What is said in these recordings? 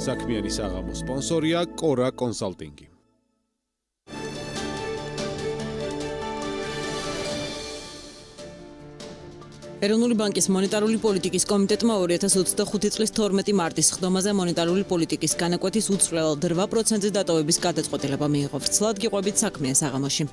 საქმიანი საღამო სპონსორია კორა კონსალტინგი. ეროვნული ბანკის მონეტარული პოლიტიკის კომიტეტმა 2025 წლის 12 მარტის ხდომაზე მონეტარული პოლიტიკის განაკვეთის უცვლელ 8%-ზე დატოვების გადაწყვეტილება მიიღო. ვრცლად გიყვებით საქმიან საღამოში.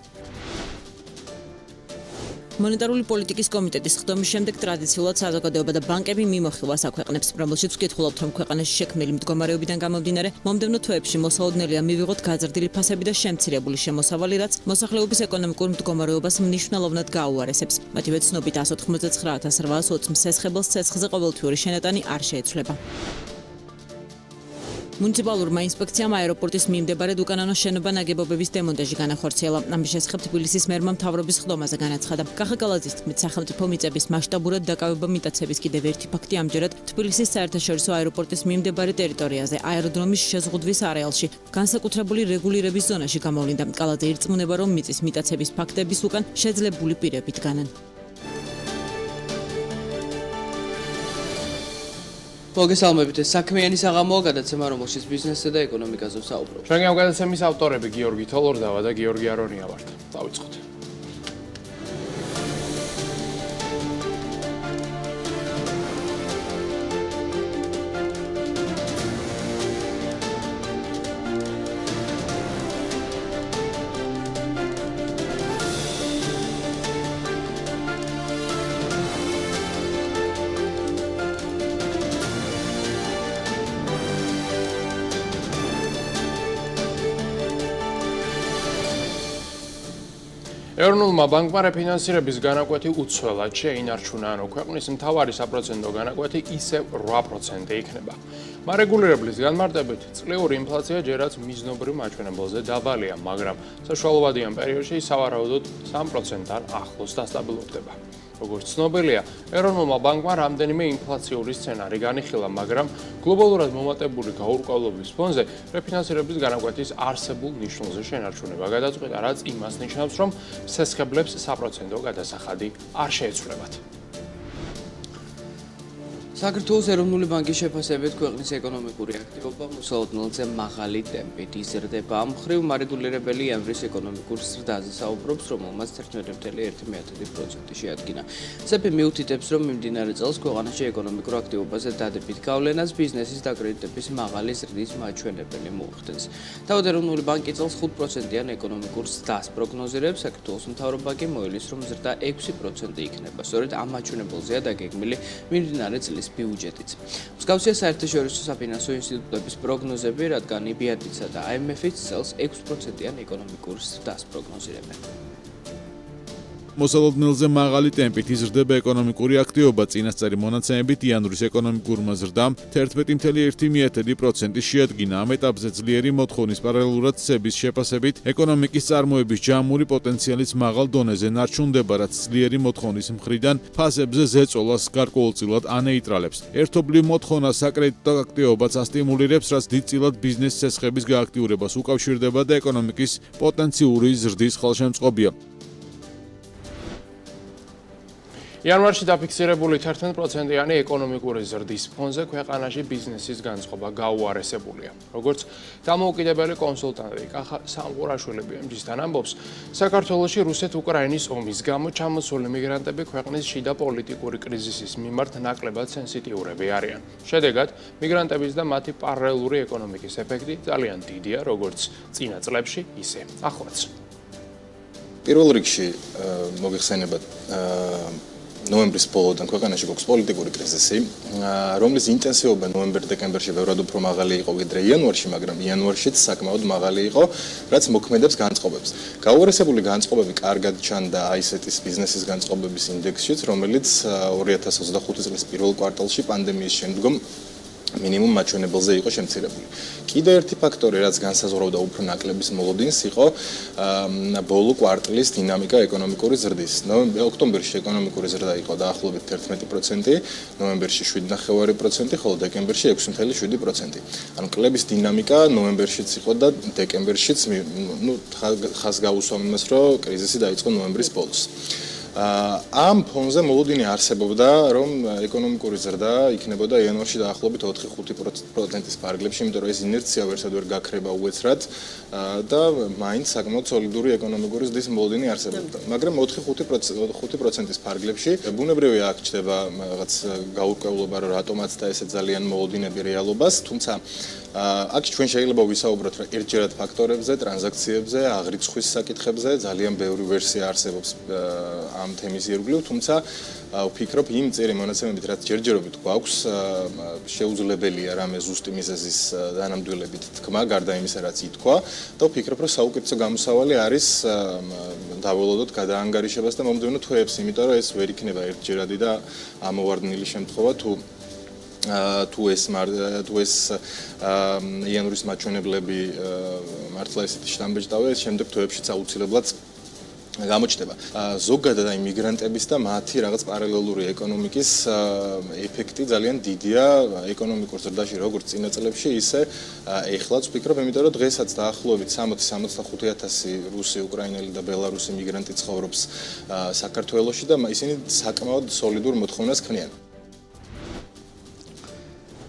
მონეტარული პოლიტიკის კომიტეტის ხდომის შემდეგ ტრადიციულად საზოგადოება და ბანკები მიმოხილვას აქვეყნებს, რომელშიც ვკითხულობთ, რომ ქვეყანაში შექმნილი მდგომარეობიდან გამომდინარე, მომდევნო თვეებში მოსაოდნელია მივიღოთ გაზრდილი ფასები და შემცირებული შემოსავალი, რაც მოსახლეობის ეკონომიკურ მდგომარეობას მნიშვნელოვნად გაუარესებს. მათივე ცნობით 199,820 მსესხებელს ცეცხლზე ყოველთვიური შენატანი არ შეეცვლება. მუნიციპალურმა ინსპექციამ აეროპორტის მიმდებარედ უკანონო შენობა ნაგებობების დემონტაჟი განახორციელა. ამის შესახებ თბილისის მერმა მთავრობის ხდომაზე განაცხადა. კახა კალაძის თქმით, სახელმწიფო მიწების მასშტაბურად დაკავება მიტაცების კიდევ ერთი ფაქტი ამჯერად თბილისის საერთაშორისო აეროპორტის მიმდებარე ტერიტორიაზე, აეროდრომის შეზღუდვის არეალში, განსაკუთრებული რეგულირების ზონაში გამოვლინდა. კალაძე ირწმუნება, რომ მიწის მიტაცების ფაქტების უკან შეძლებული პირები დგანან. მოგესალმებით, ეს საქმიანი საღამოა, გადაცემა, რომელშიც ბიზნესზე და ეკონომიკაზე ვსაუბრობთ. ჩვენი ამ გადაცემის ავტორები გიორგი თოლორდავა და გიორგი არონია ვართ. დავიწყოთ. ეროვნულმა ბანკმა რეფინანსირების განაკვეთი უცვლელად შეინარჩუნა, ანუ ქვეყნის მთავარი საპროცენტო განაკვეთი ისევ 8% იქნება. მარეგულირებლის განმარტებით, წლიური ინფლაცია ჯერაც მიზნობრივ მაჩვენებელზე დაბალია, მაგრამ საშუალოვადიან პერიოდში სავარაუდოდ 3%-თან ახლოს დასტაბილურდება. როგორც ცნობილია, ეროვნულმა ბანკმა რამდენიმე ინფლაციური სცენარი განიხილა, მაგრამ გლობალურად მომატებული გაურკვევლობის ფონზე რეფინანსირების განაკვეთის არსებულ ნიშნულზე შენარჩუნება გადაწყვეტა, რაც იმას ნიშნავს, რომ მსესხებლებს საპროცენტო გადასახადი არ შეეცვლებათ. საქართველოს ეროვნული ბანკის შეფასებით ქვეყნის ეკონომიკური აქტივობა მოსაოდნელზე მაღალი ტემპით იზრდება. ამ მხრივ მარეგულირებელი იანვრის ეკონომიკურ ზრდაზე საუბრობს, რომელმაც 11.1% შეადგინა. სეფი მიუთითებს, რომ მიმდინარე წელს ქვეყანაში ეკონომიკურ აქტივობაზე დადებით გავლენას ბიზნესის და კრედიტების მაღალი ზრდის მაჩვენებელი მოუხდენს. თავად ეროვნული ბანკი წელს 5%-იან ეკონომიკურ ზრდას პროგნოზირებს, საქართველოს მთავრობა კი მოელის, რომ ზრდა 6% იქნება. სწორედ ამ მაჩვენებელზეა დაგეგმილი მიმდინარე წლის ბიუჯეტიც. მსგავსია საერთაშორისო საფინანსო ინსტიტუტების პროგნოზები, რადგან IBRD-ცა და IMF-იც წელს 6%-იან ეკონომიკურ ზრდას პროგნოზირებენ. მოსალოდნელზე მაღალი ტემპით იზრდება ეკონომიკური აქტივობა, წინასწარი მონაცემებით იანვრის ეკონომიკურმა ზრდამ 11.1% შეადგინა. ამ ეტაპზე ძლიერი მოთხოვნის პარალელურად ცების შეფასებით ეკონომიკის წარმოების ჯამური პოტენციალის მაღალ დონეზე ნარჩუნდება, რაც ძლიერი მოთხოვნის მხრიდან ფასებზე ზეწოლას გარკვეულწილად ანეიტრალებს. ერთობლივ მოთხოვნა საკრედიტო აქტივობას ასტიმულირებს, რაც დიდწილად ბიზნეს ცესხების გააქტიურებას უკავშირდება და ეკონომიკის პოტენციური ზრდის ხელშემწყობია. იანვარში დაფიქსირებული 11%-იანი ეკონომიკური ზრდის ფონზე ქვეყანაში ბიზნესის განწყობა გაუარესებულია. როგორც დამოუკიდებელი კონსულტანტი კახა სამყურაშვილი BMG-თან ამბობს, საქართველოში რუსეთ-უკრაინის ომის გამო ჩამოსული მიგრანტები ქვეყნის შიდა პოლიტიკური კრიზისის მიმართ ნაკლებად სენსიტიურები არიან. შედეგად, მიგრანტების და მათი პარალელური ეკონომიკის ეფექტი ძალიან დიდია, როგორც წინა წლებში, ისე ახლაც. პირველ რიგში მოგეხსენებათ ნოემბრის ბოლოდან ქვეყანაში გვაქვს პოლიტიკური კრიზისი, რომლის ინტენსივობა ნოემბერ-დეკემბერში ბევრად უფრო მაღალი იყო ვიდრე იანვარში, მაგრამ იანვარშიც საკმაოდ მაღალი იყო, რაც მოქმედებს განწყობებს. გაუარესებული განწყობები კარგად ჩანდა ICT-ის ბიზნესის განწყობების ინდექსშიც, რომელიც 2025 წლის პირველ კვარტალში პანდემიის შემდგომ მინიმუმ მაჩვენებელზე იყო შემცირებული. კიდევ ერთი ფაქტორი, რაც განსაზღვრავდა უფრო ნაკლების მოლოდინს, იყო ბოლო კვარტლის დინამიკა ეკონომიკური ზრდის. ოქტომბერში ეკონომიკური ზრდა იყო დაახლოებით 11%, ნოემბერში 7.9%, ხოლო დეკემბერში 6.7%. ანუ კლების დინამიკა ნოემბერშიც იყო და დეკემბერშიც ხაზს გაუსვამ იმას, რომ კრიზისი დაიწყო ნოემბრის ბოლოს. ამ ფონზე მოლოდინი არსებობდა, რომ ეკონომიკური ზრდა იქნებოდა იანვარში დაახლოებით 4-5%-ის ფარგლებში, იმიტომ რომ ეს ინერცია ვერსად ვერ გაქრება უეცრად და მაინც საკმაოდ სოლიდური ეკონომიკური ზრდის მოლოდინი არსებობდა. მაგრამ 4-5%-ის ფარგლებში ბუნებრივია აქ ჩდება რაღაც გაურკვევლობა, რომ რატომაც და ესე ძალიან მოლოდინები რეალობას, თუმცა აქ ჩვენ შეიძლება ვისაუბროთ ერთჯერად ფაქტორებზე, ტრანზაქციებზე, აღრიცხვის საკითხებზე, ძალიან ბევრი ვერსია არსებობს ამ თემის ირგვლივ, თუმცა ვფიქრობ იმ წერი მონაცემებით, რაც ჯერჯერობით გვაქვს, შეუძლებელია რამე ზუსტი მიზეზის დანამდვილებით თქმა, გარდა იმისა, რაც ითქვა და ვფიქრობ, რომ საუკეთესო გამოსავალი არის დაველოდოთ გადაანგარიშებას და მომდევნო თვეებს, იმიტომ რომ ეს ვერ იქნება ერთჯერადი და ამოვარდნილი შემთხვევა თუ ეს იანვრის მაჩვენებლები მართლა ესეთი შთამბეჭდავია, შემდეგ თვეებშიც აუცილებლად გამოჩნდება. ზოგადად აი მიგრანტების და მათი რაღაც პარალელური ეკონომიკის ეფექტი ძალიან დიდია ეკონომიკურ ზრდაში, როგორც წინა წლებში, ისე ეხლაც ვფიქრობ, იმიტომ რომ დღესაც დაახლოებით 60-65,000 რუსი, უკრაინელი და ბელარუსი მიგრანტი ცხოვრობს საქართველოში და ისინი საკმაოდ სოლიდურ მოთხოვნას ქმნიან.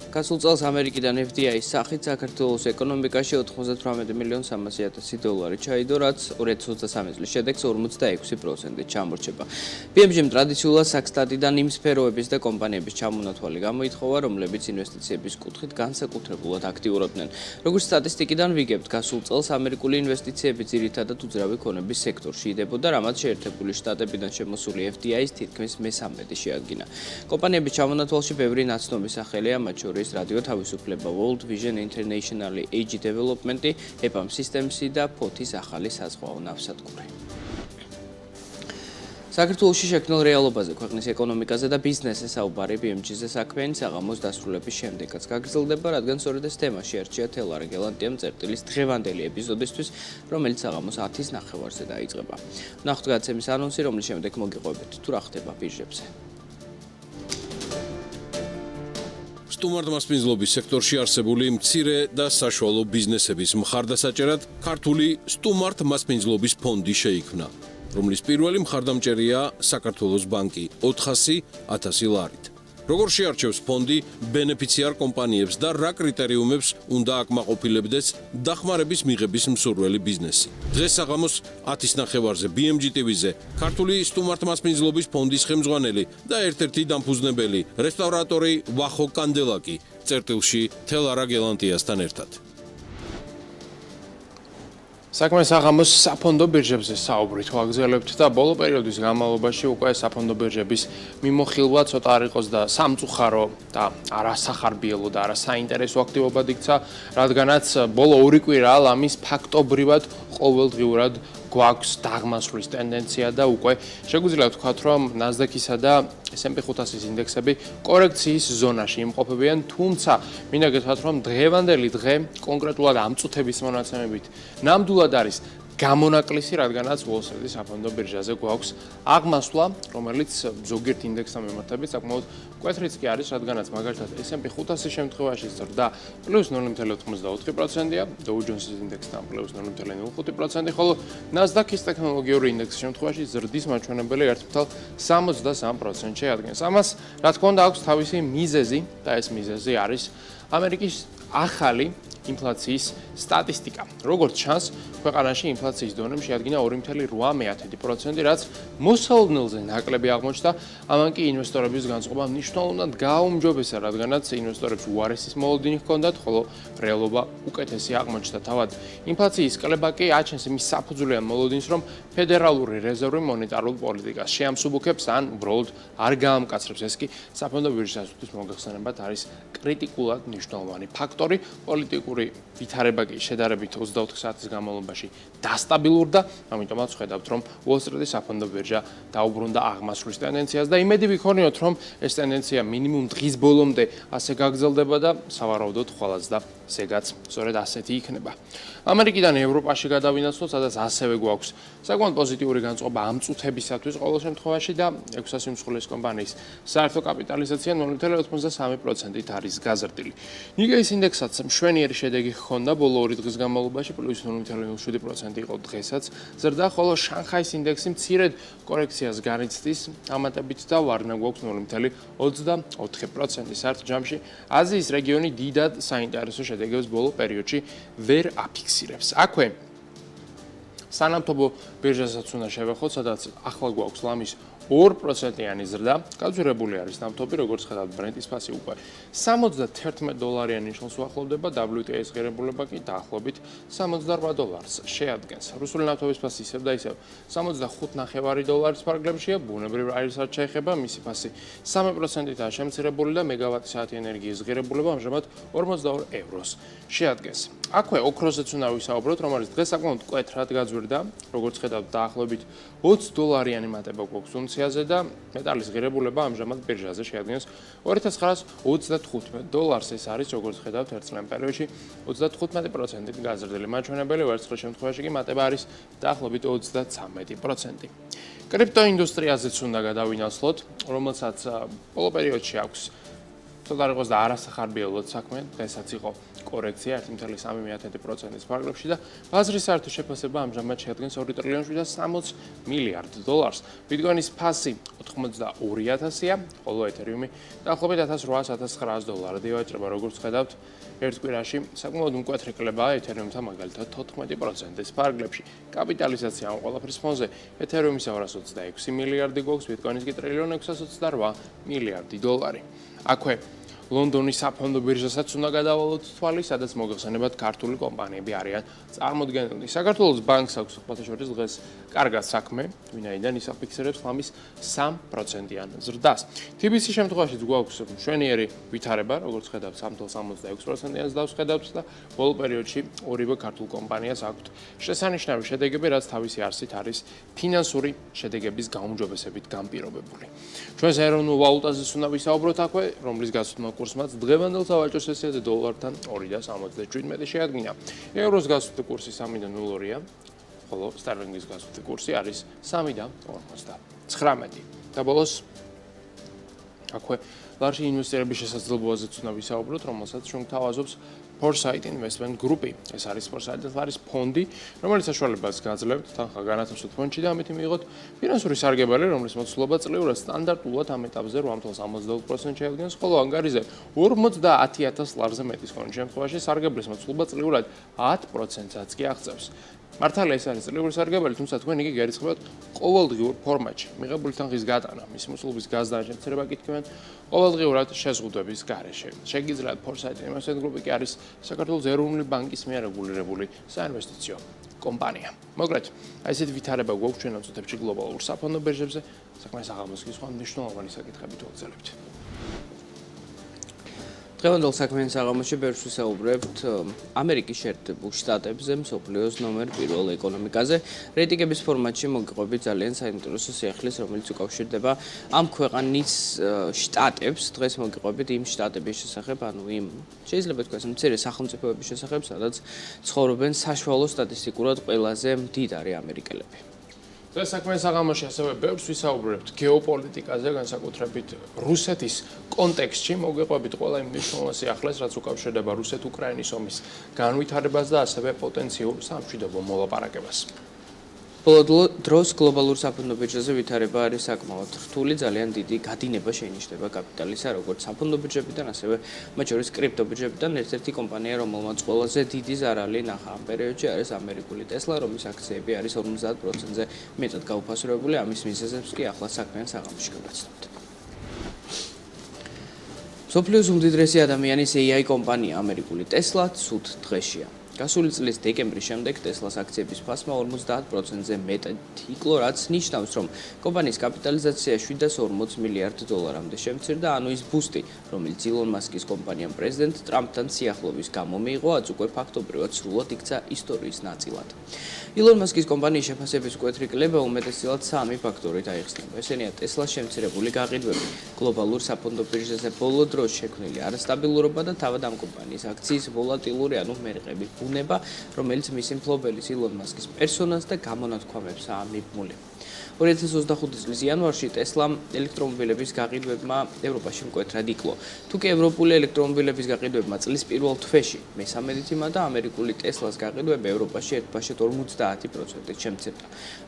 გასულ წელს ამერიკიდან FDI-ის სახით საქართველოს ეკონომიკაში 98,300,000 დოლარი ჩაიდო, რაც 2023 წლის შედეგს 46%-ით ჩამორჩება. BMG-მ ტრადიციულად საქსტატიდან იმ სფეროების და კომპანიების ჩამონათვალი გამოითხოვა, რომლებიც ინვესტიციების კუთხით განსაკუთრებულად აქტიურობდნენ. როგორც სტატისტიკიდან ვიგებთ, გასულ წელს ამერიკული ინვესტიციები ძირითადად უძრავი ქონების სექტორში იდებოდა, რამაც შეერთებული შტატებიდან შემოსული FDI-ის თითქმის მესამედი შეადგინა. კომპანიების ჩამონათვალში ბევრი ნაცნობი სახელია, მათ შორის რადიო თავისუფლება, World Vision International, AG Development, EPAM Systems და ფოთის ახალი საზღვაო ნავსადგური. საქართველოში შექმნილ რეალობაზე, ქვეყნის ეკონომიკაზე და ბიზნესზე საუბარი BMG-ზე საქმიანი საღამოს დასრულების შემდეგაც გაგრძელდება, რადგან სწორედ ეს თემაში არჩია თელარა გელანტიამ წერტილის დღევანდელი ეპიზოდისთვის, რომელიც საღამოს 10-ის ნახევარზე დაიწყება. ვნახოთ გადაცემის ანონსი, რომლის შემდეგ მოგიყვებით თუ რა ხდება ბირჟებზე. სტუმართმასპინძლობის სექტორში არსებული მცირე და საშუალო ბიზნესების მხარდასაჭერად ქართული სტუმართმასპინძლობის ფონდი შეიქმნა, რომლის პირველი მხარდამჭერია საქართველოს ბანკი 400,000 ლარით. როგორ შეარჩევს ფონდი ბენეფიციარ კომპანიებს და რა კრიტერიუმებს უნდა აკმაყოფილებდეს დახმარების მიღების მსურველი ბიზნესი. დღეს საღამოს 10-ის ნახევარზე BMG TV-ზე ქართული სტუმართმასპინძლობის ფონდის ხელმძღვანელი და ერთ-ერთი დამფუძნებელი რესტავრატორი ვახო კანდელაკი წერტილში თელარა გელანტიასთან ერთად. საქმე საღამოს საფონდო ბირჟებზე საუბრით ვაგრძელებთ და ბოლო პერიოდის განმავლობაში უკვე საფონდო ბირჟების მიმოხილვა ცოტა არ იყოს და სამწუხარო და არასახარბიელო და არასაინტერესო აქტივობად იქცა, რადგანაც ბოლო 2 კვირა ლამის ფაქტობრივად ყოველდღიურად გვაქვს დაღმასვლის ტენდენცია და უკვე შეგვიძლია ვთქვათ, რომ NASDAQ-ისა და S&P 500-ის ინდექსები კორექციის ზონაში იმყოფებიან, თუმცა მინდა გითხრათ, რომ დღევანდელი დღე კონკრეტულად ამ წუთების მონაცემებით ნამდვილად არის გამონაკლისი, რადგანაც Wall Street-ის საფონდო ბირჟაზე გვაქვს აღმასვლა, რომელიც ზოგიერთ ინდექსთან მიმართებით საკმაოდ მკვეთრიც კი არის, რადგანაც მაგალითად S&P 500-ის შემთხვევაში ზრდა +0.84%-ია, Dow Jones-ის ინდექსთან +0.05%, ხოლო NASDAQ-ის ტექნოლოგიური ინდექსის შემთხვევაში ზრდის მაჩვენებელი 1.63% შეადგენს. ამას, რა თქმა უნდა, აქვს თავისი მიზეზი და ეს მიზეზი არის ამერიკის ახალი ინფლაციის სტატისტიკა. როგორც ჩანს, ქვეყანაში ინფლაციის დონემ შეადგინა 2.8%, რაც მოსალოდნელზე ნაკლები აღმოჩნდა, ამან კი ინვესტორების განწყობა მნიშვნელოვნად გააუმჯობესა, რადგანაც ინვესტორებს უარესის მოლოდინი ჰქონდათ, ხოლო რეალობა უკეთესი აღმოჩნდა. თავად ინფლაციის კლება კი აჩენს იმის საფუძვლიან მოლოდინს, რომ ფედერალური რეზერვი მონეტარულ პოლიტიკას შეამსუბუქებს ან უბრალოდ არ გაამკაცრებს. ეს კი საფონდო ბირჟისათვის მოგეხსენებათ არის კრიტიკულად მნიშვნელოვანი ფაქტორი. პოლიტიკური ვითარება კი შედარებით 24 საათის განმავლობაში დასტაბილურდა, ამიტომაც ხედავთ, რომ Wall Street-ის საფონდო ბირჟა დაუბრუნდა აღმასვლის ტენდენციას და იმედი ვიქონიოთ, რომ ეს ტენდენცია მინიმუმ დღის ბოლომდე ასე გაგრძელდება და სავარაუდოდ ხვალაც და ზეგაც სწორედ ასეთი იქნება. ამერიკიდან ევროპაში გადავინაცვლოთ, სადაც ასევე გვაქვს საკმაოდ პოზიტიური განწყობა ამ წუთებისათვის ყოველ შემთხვევაში და 600 მსხვილის კომპანიის საერთო კაპიტალიზაცია 0.83%-ით არის გაზრდილი. ნიგერის ინდექსი ინდექსსაც მშვენიერი შედეგი ჰქონდა ბოლო 2 დღის განმავლობაში +0.7% იყო დღესაც ზრდა, ხოლო შანხაის ინდექსი მცირედ კორექციას განიცდის, ამატებით და ვარნა გვაქვს 0.24%. საერთო ჯამში აზიის რეგიონი დიდად საინტერესო შედეგებს ბოლო პერიოდში ვერ აფიქსირებს. აქვე სანამთობო ბირჟასაც უნდა შევეხოთ, სადაც ახლა გვაქვს ლამის 2%-იანი ზრდა, გაძვირებული არის ნავთობი, როგორც ხედავთ, ბრენტის ფასი უკვე $71 ნიშნულს უახლოვდება, WTI-ის ღირებულება კი დაახლოებით $78 შეადგენს. რუსული ნავთობის ფასი ისევ და ისევ $65.5 ფარგლებშია, ბუნებრივ არის არ შეეხება, მისი ფასი 3%-ითაა შემცირებული და მეგავატ-საათი ენერგიის ღირებულება ამჟამად €42 შეადგენს. აქვე ოქროზეც უნდა ვისაუბროთ, რომელიც დღეს საკმაოდ მკვეთრად გაძვირდა, როგორც ხედავთ, დაახლოებით $20-იანი მატება გვაქვს უნციაზე და მეტალის ღირებულება ამჟამად ბირჟაზე შეადგენს $2935. ეს არის, როგორც ხედავთ, ერთწლიან პერიოდში 35%-ით გაზრდილი. მაჩვენებელი ვერცხლის შემთხვევაში კი მატება არის დაახლოებით 33%. კრიპტო ინდუსტრიაზეც უნდა გადავინაცვლოთ, რომელსაც ბოლო პერიოდში აქვს ცოტა იყოს და არასახარბიელოდ საქმე, დღესაც იყო კორექცია 1.3%-ის ფარგლებში და ბაზრის საერთო შეფასება ამჟამად შეადგენს $2.760 მილიარდ. ბიტკოინის ფასი 82,000-ია, ხოლო ეთერიუმი დაახლოებით $1,800-1900 ევაჭრება, როგორც ხედავთ, ერთ კვირაში საკმაოდ მკვეთრი კლებაა ეთერიუმთან მაგალითად 14%-ის ფარგლებში. კაპიტალიზაცია ამ ყველაფრის ფონზე ეთერიუმის $226 მილიარდი გვაქვს, ბიტკოინის კი $1.628 მილიარდი. აქვე ლონდონის საფონდო ბირჟასაც უნდა გადავალოთ თვალი, სადაც მოგეხსენებათ ქართული კომპანიები არიან წარმოდგენილნი. საქართველოს ბანკს აქვს სხვათა შორის დღეს კარგად საქმე, ვინაიდან ის აფიქსირებს ლამის 3%-იან ზრდას. TBC-ის შემთხვევაშიც გვაქვს მშვენიერი ვითარება, როგორც ხედავთ, 3.66%-იანს დავსხედავთ და ბოლო პერიოდში ორივე ქართულ კომპანიას აქვთ შესანიშნავი შედეგები, რაც თავისი არსით არის ფინანსური შედეგების გაუმჯობესებით განპირობებული. ჩვენს ეროვნულ ვალუტაზეც უნდა ვისაუბროთ აქვე, რომლის გასვლა კურსმაც დღევანდელ სავაჭრო სესიაზე დოლართან 2.77 შეადგინა. ევროს გასვლა კურსი 3.02-ია, ხოლო სტარლინგის გასვლა კურსი არის 3.59. და ბოლოს აქვე ლარჯი ინვესტორების შესაძლებლობაზეც უნდა ვისაუბროთ, რომელსაც ჩვენ გვთავაზობს Foresight Investment Group-ი. ეს არის Foresight, არის ფონდი, რომელიც საშუალებას გაძლევთ თანხა განათავსოთ ფონდში და ამით მიიღოთ ფინანსური სარგებელი, რომლის მოცულობა წლიურად სტანდარტულად ამ ეტაპზე 8.62% შეადგენს, ხოლო ანგარიზე 50,000 მეტის კონტ შემთხვევაში სარგებლის მოცულობა წლიურად 10%-საც კი აღწევს. მართალია ეს არის წლიური სარგებელი, თუმცა თქვენ იგი გერიცხებათ ყოველდღიურ ფორმატში. მიღებული თანხის გატანა, მის მოცულობის გაზრდა ან შემცირება კი თქვენ ყოველდღიურად შეზღუდვების გარეშე. შეგიძლიათ Foresight Investment Group-ი კი არის საქართველოს ეროვნული ბანკის მიერ რეგულირებული საინვესტიციო კომპანია. მოკლედ, აი ესეთი ვითარება გვაქვს ჩვენ ამწუთებში გლობალურ საფონდო ბირჟებზე, საქმე საღამოს კი სხვა მნიშვნელოვანი საკითხებით ვაგრძელებთ. დღევანდელ საქმიან საღამოში ბევრს ვისაუბრებთ ამერიკის შეერთებულ შტატებზე, მსოფლიოს ნომერ 1 ეკონომიკაზე. რეიტინგების ფორმატში მოგიყვებით ძალიან საინტერესო სიახლის, რომელიც უკავშირდება ამ ქვეყნის შტატებს. დღეს მოგიყვებით იმ შტატების შესახებ, ანუ იმ შეიძლება თქვას მცირე სახელმწიფოების შესახებ, სადაც ცხოვრობენ საშუალო სტატისტიკურად ყველაზე მდიდარი ამერიკელები. დღეს საქმიან საღამოში ასევე ბევრს ვისაუბრებთ გეოპოლიტიკაზე, განსაკუთრებით რუსეთის კონტექსტში. მოგიყვებით ყველა იმ მნიშვნელოვან სიახლეს, რაც უკავშირდება რუსეთ-უკრაინის ომის განვითარებას და ასევე პოტენციურ სამშვიდობო მოლაპარაკებას. ბოლო დროს გლობალურ საფონდო ბირჟაზე ვითარება არის საკმაოდ რთული, ძალიან დიდი გადინება შეინიშნება კაპიტალისა, როგორც საფონდო ბირჟებიდან, ასევე მათ შორის კრიპტო ბირჟებიდან. ერთ-ერთი კომპანია, რომელმაც ყველაზე დიდი ზარალი ნახა ამ პერიოდში, არის ამერიკული Tesla, რომლის აქციები არის 50%-ზე მეტად გაუფასურებული. ამის მიზეზებს კი ახლა საქმიან საღამოში გავაცნობთ. მსოფლიოს უმდიდრესი ადამიანის AI კომპანია ამერიკული Tesla ცუდ დღეშია. გასული წლის დეკემბრის შემდეგ Tesla-ს აქციების ფასმა 50%-ზე მეტად იკლო, რაც ნიშნავს, რომ კომპანიის კაპიტალიზაცია $740 მილიარდამდე შემცირდა, ანუ ის ბუსტი, რომელიც ილონ მასკის კომპანიამ პრეზიდენტ ტრამპთან სიახლოვის გამო მიიღო, აც უკვე ფაქტობრივად სრულად იქცა ისტორიის ნაწილად. ილონ მასკის კომპანიის შეფასების მკვეთრი კლება უმეტესწილად სამი ფაქტორით აიხსნება. ესენია Tesla-ს შემცირებული გაყიდვები, გლობალურ საფონდო ბირჟაზე ბოლო დროს შექმნილი არასტაბილურობა და თავად ამ კომპანიის აქციის ვოლატილური, ანუ მერყები ბუნება, რომელიც მისი მფლობელის ილონ მასკის პერსონას და გამონათქვამებსაა მიბმული. 2025 წლის იანვარში ტესლამ ელექტრომობილების გაყიდვებმა ევროპაში მკვეთრად იკლო. თუკი ევროპული ელექტრომობილების გაყიდვებმა წლის პირველ თვეში მე-13 იმა და ამერიკული ტესლას გაყიდვება ევროპაში ერთბაშად 50%-ით შემცირდა.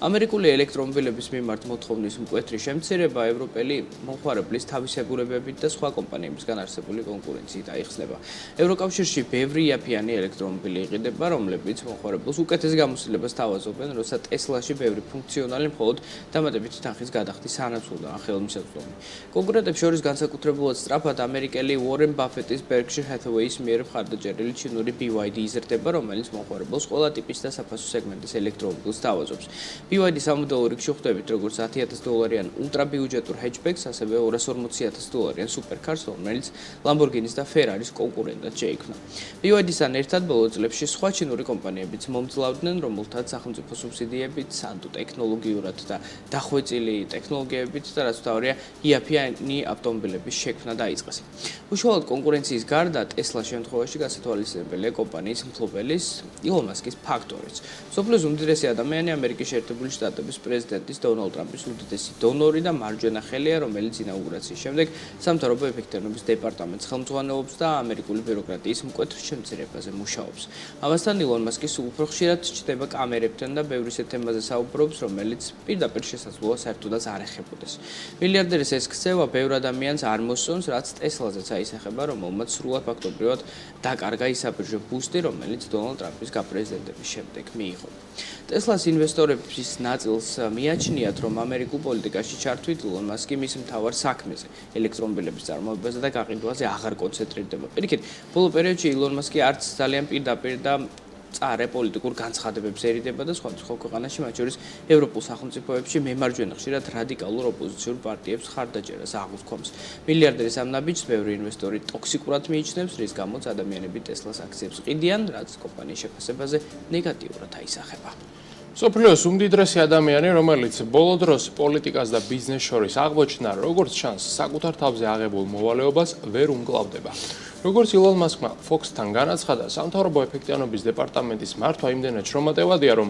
ამერიკული ელექტრომობილების მიმართ მოთხოვნის მკვეთრი შემცირება ევროპელი მომხმარებლის თავისებურებებით და სხვა კომპანიებისგან არსებული კონკურენციით აიხსნება. ევროკავშირში ბევრი იაფიანი ელექტრომობილი იყიდება, რომლებიც მომხმარებელს უკეთეს გამოცდილებას თავაზობენ, როცა ტესლაში ბევრი ფუნქციონალი მხოლოდ დამატებითი თანხის გადახდის სანაცვლოდაა ხელმისაწვდომი. კონკურენტებს შორის განსაკუთრებულად სწრაფად ამერიკელი უორენ ბაფეტის Berkshire Hathaway-ის მიერ მხარდაჭერილი ჩინური BYD იზრდება, რომელიც მომხმარებელს ყველა ტიპის და საფასო სეგმენტის ელექტრომობილს თავაზობს. BYD სამოდელო რიგში ხვდებით როგორც $10,000-იან ულტრაბიუჯეტურ hatchbacks, ასევე $240,000-იან supercars, რომელიც Lamborghini-ის და Ferrari-ის კონკურენტად შეიქმნა. BYD-სთან ერთად ბოლო წლებში სხვა ჩინური კომპანიებიც მომძლავრდნენ, რომელთაც სახელმწიფო სუბსიდიებით, სანდო ტექნოლოგიურად და დახვეწილი ტექნოლოგიებით და რაც თავია იაფიანი ავტომობილების შექმნა დაიწყეს. უშუალოდ კონკურენციის გარდა ტესლას შემთხვევაში გასათვალისწინებელია კომპანიის მფლობელის ილონ მასკის ფაქტორიც. მსოფლიოს უმდიდრესი ადამიანი ამერიკის შეერთებული შტატების პრეზიდენტის დონალდ ტრამპის უდიდესი დონორი და მარჯვენა ხელია, რომელიც ინაუგურაციის შემდეგ სამთავრობო ეფექტიანობის დეპარტამენტს ხელმძღვანელობს და ამერიკული ბიუროკრატიის მკვეთრ შემცირებაზე მუშაობს. ამასთან ილონ მასკი სულ უფრო ხშირად ჩნდება კამერებთან და ბევრი ისეთ თემაზე საუბრობს, რომელიც პირდაპირ შესაძლოა საერთოდაც არ ეხებოდეს. მილიარდერის ეს ქცევა ბევრ ადამიანს არ მოსწონს, რაც ტესლაზეც აისახება, რომელმაც სრულად ფაქტობრივად დაკარგა ისაბირჟო ბუსტი, რომელიც დონალდ ტრამპის გაპრეზიდენტების შემდეგ მიიღო. ტესლას ინვესტორების ნაწილს მიაჩნიათ, რომ ამერიკულ პოლიტიკაში ჩართვით ილონ მასკი მის მთავარ საქმეზე, ელექტრომობილების წარმოებაზე და გაყიდვაზე აღარ კონცენტრირდება. პირიქით, ბოლო პერიოდში ილონ მასკი არც ძალიან პირდაპირ და წარე პოლიტიკურ განცხადებებს ერიდება და სხვადასხვა ქვეყანაში, მათ შორის ევროპულ სახელმწიფოებში მემარჯვენე ხშირად რადიკალურ ოპოზიციურ პარტიებს ხარდაჭერას აღუთქვამს. მილიარდერის ამ ნაბიჯს ბევრი ინვესტორი ტოქსიკურად მიიჩნევს, რის გამოც ადამიანები ტესლას აქციებს ყიდიან, რაც კომპანიის შეფასებაზე ნეგატიურად აისახება. მსოფლიოს უმდიდრესი ადამიანი, რომელიც ბოლო დროს პოლიტიკას და ბიზნესს შორის აღმოჩნდა, როგორც ჩანს, საკუთარ თავზე აღებულ მოვალეობას ვერ უმკლავდება. როგორც ილონ მასკმა Fox-თან განაცხადა, სამთავრობო ეფექტიანობის დეპარტამენტის მართვა იმდენად შრომატევადია, რომ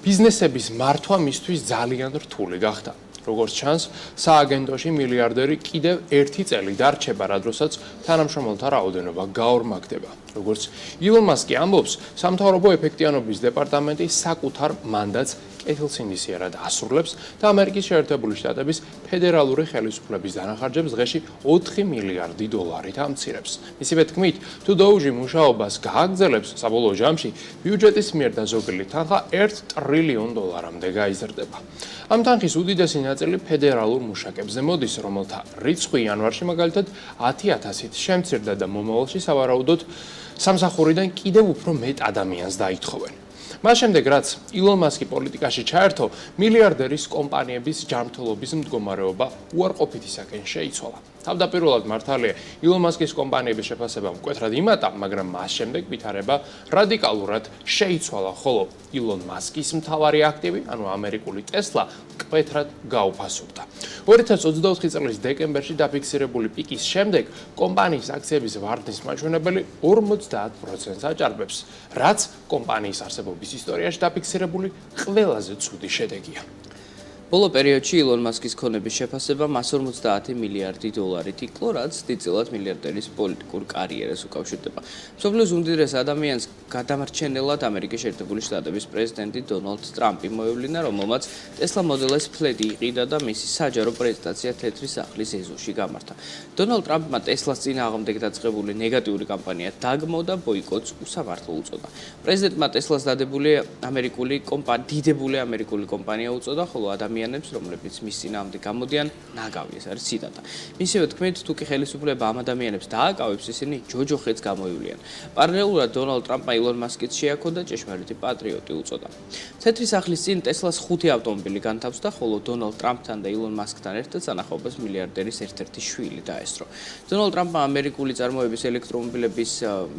ბიზნესების მართვა მისთვის ძალიან რთული გახდა. როგორც ჩანს, სააგენტოში მილიარდერი კიდევ 1 წელი დარჩება, რადგანაც თანამშრომელთა რაოდენობა გაორმაგდება. როგორც ილონ მასკი ამბობს, სამთავრობო ეფექტიანობის დეპარტამენტი საკუთარ მანდატს კეთილსინდისიერად ასრულებს და ამერიკის შეერთებული შტატების ფედერალური ხელისუფლების დანახარჯებს დღეში $4 მილიარდი ამცირებს. მისივე თქმით, თუ დოუჟი მუშაობას გააგრძელებს, საბოლოო ჯამში ბიუჯეტის მიერ დაზოგილი თანხა $1 ტრილიონ-მდე გაიზრდება. ამ თანხის უდიდესი ნაწილი ფედერალურ მუშაკებზე მოდის, რომელთა რიცხვი იანვარში მაგალითად 10,000-ით შემცირდა და მომავალში სავარაუდოდ სამსახურიდან კიდევ უფრო მეტ ადამიანს დაითხოვენ. მას შემდეგ, რაც ილონ მასკი პოლიტიკაში ჩაერთო, მილიარდერის კომპანიების ჯანმრთელობის მდგომარეობა უარყოფითისაკენ შეიცვალა. თავდაპირველად მართალია, ილონ მასკის კომპანიების შეფასება მკვეთრად იმატა, მაგრამ მას შემდეგ ვითარება რადიკალურად შეიცვალა, ხოლო ილონ მასკის მთავარი აქტივი, ანუ ამერიკული ტესლა, მკვეთრად გაუფასურდა. 2024 წლის დეკემბერში დაფიქსირებული პიკის შემდეგ კომპანიის აქციების ვარდნის მაჩვენებელი 50%-ს აჭარბებს, რაც კომპანიის არსებობის ისტორიაში დაფიქსირებული ყველაზე ცუდი შედეგია. ბოლო პერიოდში ილონ მასკის ქონების შეფასება მას $50 მილიარდით იკლო, რაც დიდწილად მილიარდერის პოლიტიკურ კარიერას უკავშირდება. მსოფლიოს უმდიდრეს ადამიანს გადამარჩენელად ამერიკის შეერთებული შტატების პრეზიდენტი დონალდ ტრამპი მოევლინა, რომელმაც ტესლა Model S ფლეტი იყიდა და მისი საჯარო პრეზენტაცია თეთრი სახლის ეზოში გამართა. დონალდ ტრამპმა ტესლას წინააღმდეგ დაწყებული ნეგატიური კამპანია დაგმო და ბოიკოტს უსამართლო უწოდა. პრეზიდენტმა ტესლას დიდებული ამერიკული კომპანია უწოდა, ხოლო ადამიანებს, რომლებიც მის წინააღმდეგ გამოდიან, ნაგავი, ეს არის ციტატა. მისივე თქმით, თუკი ხელისუფლება ამ ადამიანებს დააკავებს, ისინი ჯოჯოხეთს გამოივლიან. პარალელურად დონალდ ტრამპმა ილონ მასკიც შეაქო და ჭეშმარიტი პატრიოტი უწოდა. თეთრი სახლის წინ ტესლას 5 ავტომობილი განთავსდა, ხოლო დონალდ ტრამპთან და ილონ მასკთან ერთად სანახაობას მილიარდერის ერთ-ერთი შვილი დაესწრო. დონალდ ტრამპმა ამერიკული წარმოების ელექტრომობილების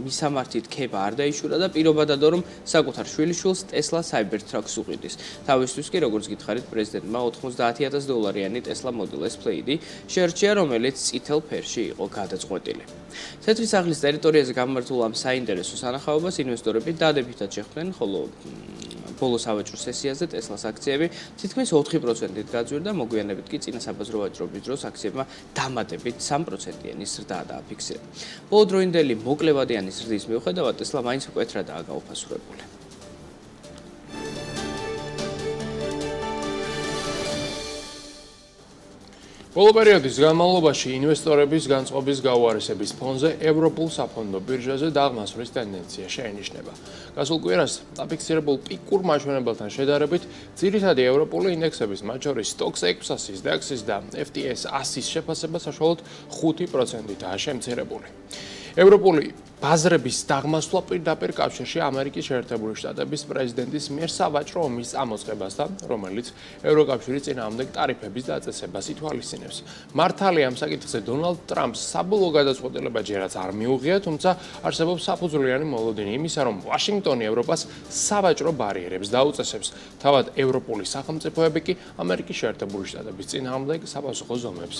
მისამართით ქება არ დაიშურა და პირობა დადო, რომ საკუთარ შვილიშვილს ტესლა Cybertruck-ს უყიდის. თავისთვის კი, როგორც გითხარით, პრეზიდენტმა $90,000-იანი ტესლა Model S Plaid შეერჩია, რომელიც წითელ ფერში იყო გადაწყვეტილი. თეთრი სახლის ტერიტორიაზე გამართულ ამ საინტერესო სანახაობას ინვესტორები დადებითად შეხვდნენ, ხოლო ბოლო სავაჭრო სესიაზე Tesla-ს აქციები თითქმის 4%-ით გაძვირდა, მოგვიანებით კი წინა საბაზრო ვაჭრობის დროს აქციებმა დამატებით 3%-იანი ზრდა დააფიქსირა. ბოლოდროინდელი მოკლევადიანი ზრდის მიუხედავად Tesla მაინც მკვეთრადაა გაუფასურებული. ბოლო პერიოდის განმავლობაში ინვესტორების განწყობის გაუარესების ფონზე ევროპულ საფონდო ბირჟაზე დაღმასვლის ტენდენცია შეინიშნება. გასულ კვირას დაფიქსირებულ პიკურ მაჩვენებელთან შედარებით, ძირითადი ევროპული ინდექსების, მათ შორის STOXX 600-ის, DAX-ის და FTSE 100-ის შეფასება საშუალოდ 5%-ითაა შემცირებული. ევროპული ბაზრების დაღმასვლა პირდაპირ კავშირში ამერიკის შეერთებული შტატების პრეზიდენტის მიერ სავაჭრო ომის წამოწყებასთან, რომელიც ევროკავშირის წინააღმდეგ ტარიფების დაწესებას ითვალისწინებს. მართალია ამ საკითხზე დონალდ ტრამპს საბოლოო გადაწყვეტილება ჯერაც არ მიუღია, თუმცა არსებობს საფუძვლიანი მოლოდინი იმისა, რომ ვაშინგტონი ევროპას სავაჭრო ბარიერებს დაუწესებს. თავად ევროპული სახელმწიფოები კი ამერიკის შეერთებული შტატების წინააღმდეგ საპასუხო ზომებს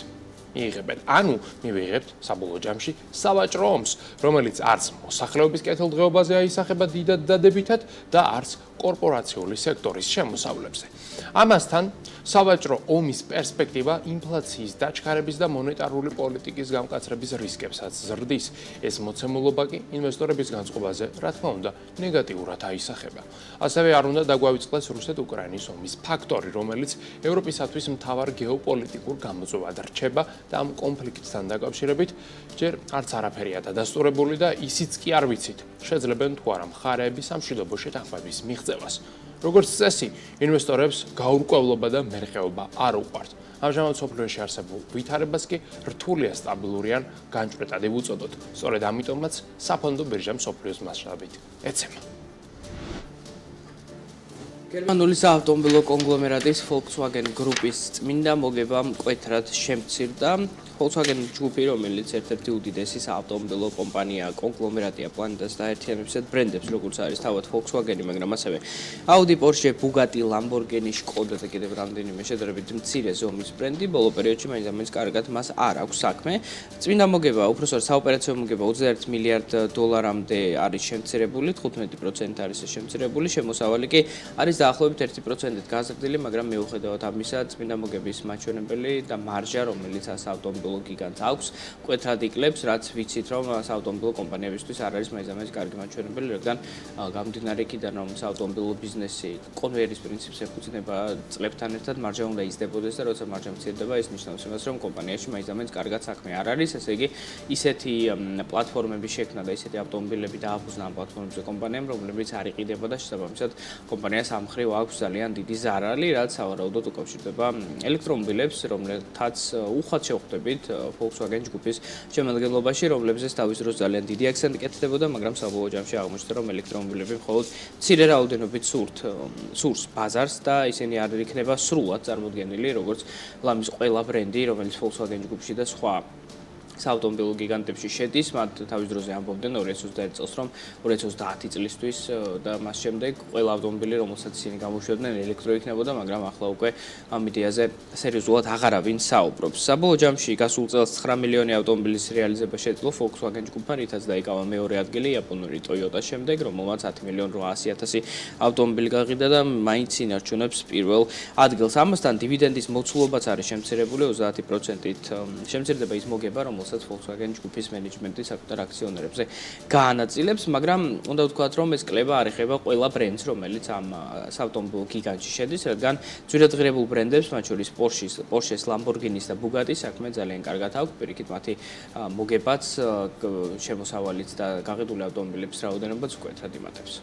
მიიღებენ. ანუ მივიღებთ საბოლოო ჯამში სავაჭრო ომს, რომელიც არც მოსახლეობის კეთილდღეობაზე აისახება დიდად დადებითად და არც კორპორაციული სექტორის შემოსავლებზე. ამასთან, სავაჭრო ომის პერსპექტივა ინფლაციის დაჩქარების და მონეტარული პოლიტიკის გამკაცრების რისკებსაც ზრდის. ეს მოცემულობა კი ინვესტორების განწყობაზე, რა თქმა უნდა, ნეგატიურად აისახება. ასევე არ უნდა დაგვავიწყდეს რუსეთ-უკრაინის ომის ფაქტორი, რომელიც ევროპისათვის მთავარ გეოპოლიტიკურ გამოწვევად რჩება და ამ კონფლიქტთან დაკავშირებით ჯერ არც არაფერია დადასტურებული და ისიც კი არ ვიცით, შეძლებენ თუ არა მხარეების სამშვიდობო შეთანხმების მიღწევას. როგორც წესი, ინვესტორებს გაურკვევლობა და მერყეობა არ უყვართ. ამჟამად სოფლიოში არსებულ ვითარებას კი რთული და სტაბილური ან განჭვრეტადი ვუწოდოთ. სწორედ ამიტომაც საფონდო ბირჟა მსოფლიოს მასშტაბით ეცემა. გერმანული საავტომობილო კონგლომერატის Volkswagen გრუპის წმინდა მოგება მკვეთრად შემცირდა. Volkswagen ჯგუფი, რომელიც ერთ-ერთი უდიდესი საავტომობილო კომპანია, კონგლომერატია პლანეტას დაერთიანებს ბრენდებს, როგორც არის თავად Volkswagen-ი, მაგრამ ასევე Audi, Porsche, Bugatti, Lamborghini, Skoda და კიდევ რამდენიმე შედარებით მცირე ზომის ბრენდი, ბოლო პერიოდში მაინც კარგად მას არ აქვს საქმე. წმინდა მოგება, უпростоრ საოპერაციო მოგება 21 მილიარდ დოლარამდე არის შემცირებული, 15% არის შემცირებული, შემოსავალი კი არის დაახლოებით 1%-ით გაზრდილი, მაგრამ მიუხედავად ამისა, წმინდა მოგების მაჩვენებელი და მარჟა, რომელიც საავტომობილო გიგანტს აქვს, მკვეთრად იკლებს, რაც ვიცით, რომ საავტომობილო კომპანიებისთვის არ არის მაინც კარგი მაჩვენებელი, რადგან გამომდინარე იქიდან, რომ საავტომობილო ბიზნესი კონვეიერის პრინციპს ეფუძნება, წლებთან ერთად მარჟა უნდა იზრდებოდეს და როცა მარჟა მცირდება, ეს ნიშნავს იმას, რომ კომპანიაში მაინც კარგად საქმე არ არის, ესე იგი, ისეთი პლატფორმები შექმნა და ისეთი ავტომობილები დააფუძნა ამ პლატფორმებზე კომპანიამ, რომლებიც არ იყიდება და შესაბამისად კომპანიას ამ მხრივ აქვს ძალიან დიდი ზარალი, რაც სავარაუდოდ უკავშირდება ელექტრომობილებს, რომლებთაც უხვად შევხვდებით Volkswagen ჯგუფის შემადგენლობაში, რომლებზეც თავის დროს ძალიან დიდი აქცენტი კეთდებოდა, მაგრამ საბოლოო ჯამში აღმოჩნდა, რომ ელექტრომობილები მხოლოდ მცირე რაოდენობით სურს ბაზარს და ისინი არ იქნება სრულად წარმოდგენილი, როგორც ლამის ყველა ბრენდი, რომელიც Volkswagen ჯგუფში და სხვა საავტომობილო გიგანტებში შედის, მათ თავის დროზე ამბობდნენ 2021 წელს, რომ 2030 წლისთვის და მას შემდეგ ყველა ავტომობილი, რომელსაც ისინი გამოშვებდნენ, ელექტრო იქნებოდა, მაგრამ ახლა უკვე ამ იდეაზე სერიოზულად აღარავინ საუბრობს. საბოლოო ჯამში გასულ წელს 9 მილიონი ავტომობილის რეალიზება შეძლო Volkswagen ჯგუფმა, რითაც დაიკავა მეორე ადგილი იაპონური Toyota შემდეგ, რომელმაც 10 მილიონ 800,000 ავტომობილი გაყიდა და მაინც ინარჩუნებს პირველ ადგილს. ამასთან დივიდენდის მოცულობაც არის შემცირებული 30%-ით. შემცირდება ის მოგება, რომელსაც Volkswagen ჯგუფის მენეჯმენტი საკუთარ აქციონერებზე გაანაწილებს, მაგრამ უნდა ვთქვათ, რომ ეს კლება არ ეხება ყველა ბრენდს, რომელიც ამ საავტომობილო გიგანტში შედის, რადგან ძვირადღირებულ ბრენდებს, მათ შორის Porsche-ს, Lamborghini-ს და Bugatti-ს საქმე ძალიან კარგად აქვს, პირიქით მათი მოგებაც, შემოსავალიც და გაყიდული ავტომობილების რაოდენობაც მკვეთრად იმატებს.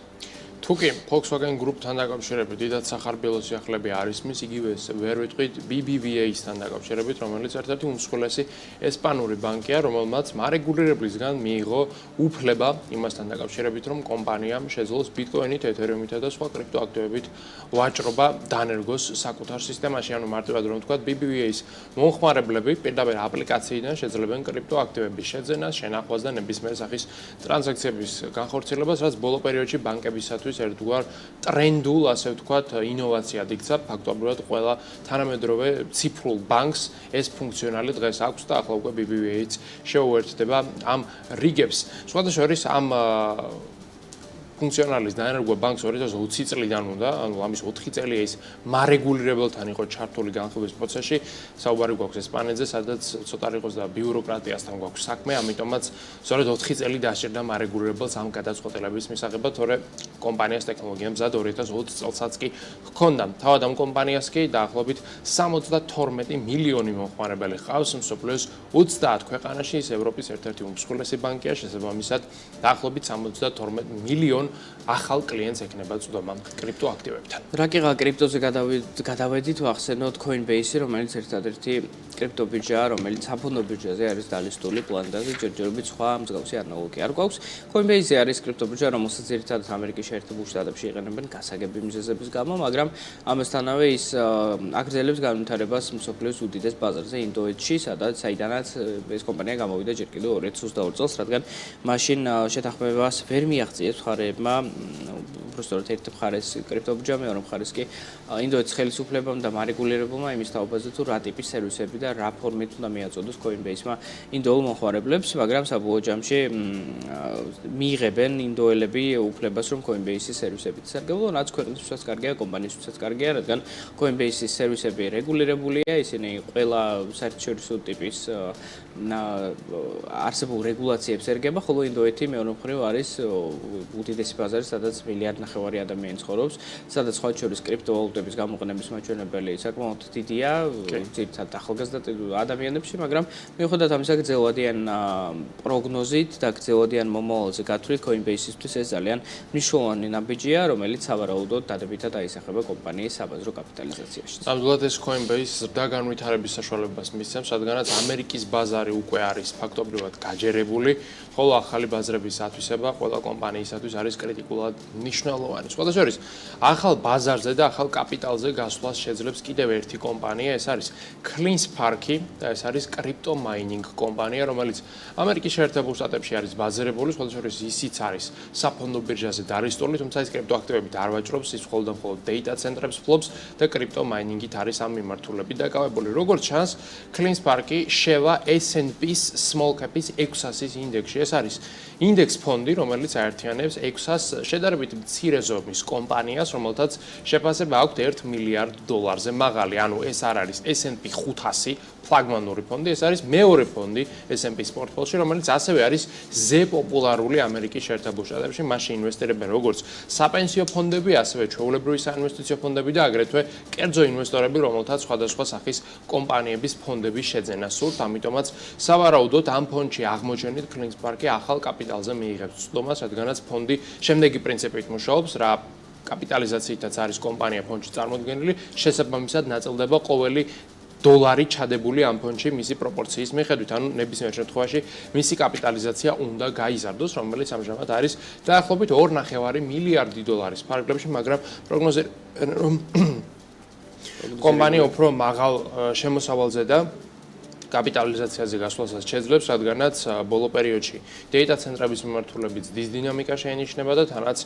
თუკი Volkswagen Group-თან დაკავშირებით დიდად სახარბიელო სიახლეები არის მის, იგივე ვერ ვიტყვით BBVA-სთან დაკავშირებით, რომელიც ერთ-ერთი უმსხვილესი ესპანური ბანკია, რომელმაც მარეგულირებლისგან მიიღო უფლება იმასთან დაკავშირებით, რომ კომპანიამ შეძლოს ბიტკოინით, ეთერიუმითა და სხვა კრიპტოაქტივებით ვაჭრობა დანერგოს საკუთარ სისტემაში, ანუ მარტივად რომ ვთქვათ, BBVA-ის მომხმარებლები პირდაპირ აპლიკაციიდან შეძლებენ კრიპტოაქტივების შეძენას, შენახვას და ნებისმიერ სახის ტრანზაქციების განხორციელებას, რაც ბოლო პერიოდში ბანკებისათვის ერთგვარ ტრენდულ, ასე ვთქვათ, ინოვაციად იქცა, ფაქტობრივად ყველა თანამედროვე ციფრულ ბანკს ეს ფუნქციონალი დღეს აქვს და ახლა უკვე BBVA-ც შეუერთდება ამ რიგებს. სხვადასხვა ამ ფუნქციონალის დაენერგვა ბანკს 2020 წლიდან უნდა, ანუ ამის 4 წელია ის მარეგულირებელთან იყო ჩართული განხილვის პროცესში. საუბარი გვაქვს ესპანეთზე, სადაც ცოტა იყოს და ბიუროკრატიასთან გვაქვს საქმე, ამიტომაც სწორედ 4 წელი დასჭირდა მარეგულირებელს ამ გადაწყვეტილების მისაღებად, თორე კომპანიას ტექნოლოგია მზად 2020 წელსაც კი ჰქონდა. თავად ამ კომპანიას კი დაახლოებით 72 მილიონი მომხმარებელი ჰყავს მსოფლიოს 30 ქვეყანაში, ის ევროპის ერთ-ერთი უმსხვილესი ბანკია, შესაბამისად დაახლოებით 72 მილიონ ახალ კლიენტს ექნება წვდომა კრიპტოაქტივებთან. რა კიღა კრიპტოზე გადავედით, ვახსენოთ Coinbase, რომელიც ერთადერთი კრიპტო ბირჟაა, რომელიც საფონდო ბირჟაზე არის დალისტული პლანეტაზე, ჯერჯერობით სხვა მსგავსი ანალოგი არ გვაქვს. Coinbase არის კრიპტო ბირჟა, რომელსაც ერთადერთად ამერიკის შეერთებულ შტატებში იყენებენ გასაგები მიზეზების გამო, მაგრამ ამასთანავე ის აგრძელებს განვითარებას მსოფლიოს უდიდეს ბაზარზე ინდოეთში, საიდანაც ეს კომპანია გამოვიდა ჯერ კიდევ 2022 წელს, რადგან მაშინ შეთანხმებას ვერ მიაღწიეს მხარეებმა, უბრალოდ ერთ მხარეს კრიპტო ბირჟა, მეორე მხარეს კი ინდოეთის ხელისუფლებამ და მარეგულირებელმა იმის თაობაზე თუ რა ტიპის სერვისები და რა ფორმით უნდა მიაწოდოს Coinbase-მა ინდოელ მომხმარებლებს, მაგრამ საბოლოო ჯამში მიიღებენ ინდოელები უფლებას, რომ Coinbase-ის სერვისებით ისარგებლონ, რაც ქვეყნისთვისაც კარგია, კომპანიისთვისაც კარგია, რადგან Coinbase-ის სერვისები რეგულირებულია, ისინი ყველა საერთაშორისო ტიპის არსებულ რეგულაციებს ერგება, ხოლო ინდოეთი მეორე მხრივ არის უდიდესი ბაზარი, სადაც 1.5 მილიარდი ადამიანი ცხოვრობს, სადაც სხვა შორის კრიპტოვალუტების გამოყენების მაჩვენებელი საკმაოდ დიდია, ძირითადად ახალგაზრდა ადამიანებში, მაგრამ მიუხედავად ამისა, გრძელვადიან პროგნოზით და გრძელვადიან მომავალზე გათვლით Coinbase-ისთვის ეს ძალიან მნიშვნელოვანი ნაბიჯია, რომელიც სავარაუდოდ დადებითად აისახება კომპანიის საბაზრო კაპიტალიზაციაში. ნამდვილად ეს Coinbase ზრდა განვითარების საშუალებას მისცემს, რადგანაც ამერიკის ბაზარი უკვე არის ფაქტობრივად გაჯერებული, ხოლო ახალი ბაზრების ათვისება ყველა კომპანიისათვის არის კრიტიკულად მნიშვნელოვანი. სხვათა შორის, ახალ ბაზარზე და ახალ კაპიტალზე გასვლას შეძლებს კიდევ ერთი კომპანია, ეს არის CleanSpark და ეს არის crypto mining კომპანია, რომელიც ამერიკის შეერთებულ შტატებში არის ბაზირებული, სხვათა შორის ისიც არის საფონდო ბირჟაზე დალისტული, თუმცა ის კრიპტოაქტივებით არ ვაჭრობს, ის მხოლოდ data ცენტრებს ფლობს და crypto mining-ით არის ამ მიმართულებით დაკავებული. როგორც ჩანს, CleanSpark შევა S&P-ის small cap-ის 600-ის ინდექსში. ეს არის ინდექს ფონდი, რომელიც აერთიანებს 600 შედარებით მცირე ზომის კომპანიას, რომელთაც შეფასება აქვთ $1 მილიარდზე მაღალი, ანუ ეს არ არის S&P 500 ფლაგმანური ფონდი, ეს არის მეორე ფონდი S&P-ის პორტფოლიოში, რომელიც ასევე არის ზე პოპულარული ამერიკის შეერთებულ შტატებში, მასში ინვესტირებენ როგორც საპენსიო ფონდები, ასევე ჩვეულებრივი საინვესტიციო ფონდები და აგრეთვე კერძო ინვესტორები, რომელთაც სხვადასხვა სახის კომპანიების ფონდების შეძენა სურთ, ამიტომაც სავარაუდოდ ამ ფონდში აღმოჩენით CleanSpark-ი ახალ კაპიტალზე მიიღებს წვდომას, რადგანაც ფონდი შემდეგი პრინციპით მუშაობს, რა კაპიტალიზაციითაც არის კომპანია ფონდში წარმოდგენილი, შესაბამისად ნაწილდება ყოველი $1 ჩადებული ამ ფონდში მისი პროპორციის მიხედვით, ანუ ნებისმიერ შემთხვევაში მისი კაპიტალიზაცია უნდა გაიზარდოს, რომელიც ამჟამად არის დაახლოებით $2.5 მილიარდი ფარგლებში, მაგრამ პროგნოზირებენ, რომ კომპანია უფრო მაღალ შემოსავალზე და კაპიტალიზაციაზე გასვლასაც შეძლებს, რადგანაც ბოლო პერიოდში data ცენტრების მიმართულებით დის დინამიკა შეინიშნება და თანაც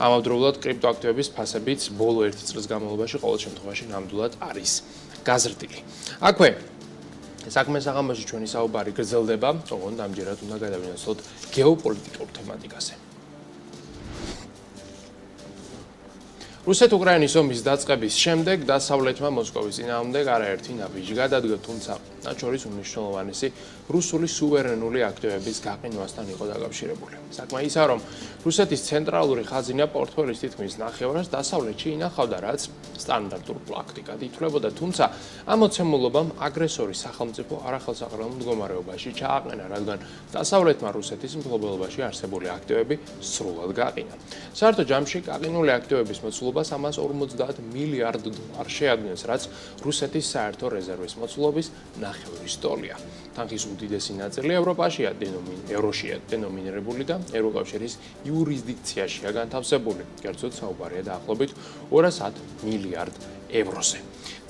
ამავდროულად კრიპტოაქტივების ფასებიც ბოლო 1 წლის განმავლობაში ყოველ შემთხვევაში ნამდვილად არის გაზრდილი. აქვე საქმეს აღამაში ჩვენი საუბარი გრძელდება, ოღონდ ამჯერად უნდა გადავინაცვლოთ გეოპოლიტიკურ თემატიკაზე. რუსეთ-უკრაინის ომის დაწყების შემდეგ დასავლეთმა მოსკოვის წინააღმდეგ არაერთი ნაბიჯი გადადგა, თუმცა მათ შორის უმნიშვნელოვანესი რუსული სუვერენული აქტივების გაყინვასთან იყო დაკავშირებული. საქმე ისაა, რომ რუსეთის ცენტრალური ხაზინა პორტფელის თითქმის ნახევარს დასავლეთში ინახავდა, რაც სტანდარტულ პრაქტიკად ითვლებოდა, თუმცა ამ მოცემულობამ აგრესორის სახელმწიფო არახელსაყრელო მდგომარეობაში ჩააყენა, რადგან დასავლეთმა რუსეთის მფლობელობაში არსებული აქტივები სრულად გაყინა. საერთო ჯამში გაყინული აქტივების მოცულობა $350 მილიარდ შეადგენს, რაც რუსეთის საერთო რეზერვის მოცულობის ნახევრის ტოლია. თანხის უდიდესი ნაწილი ევროპაშია დენომინირებული და ევროკავშირის იურისდიქციაშია განთავსებული. კერძოდ საუბარია დაახლოებით $200 მილიარდ.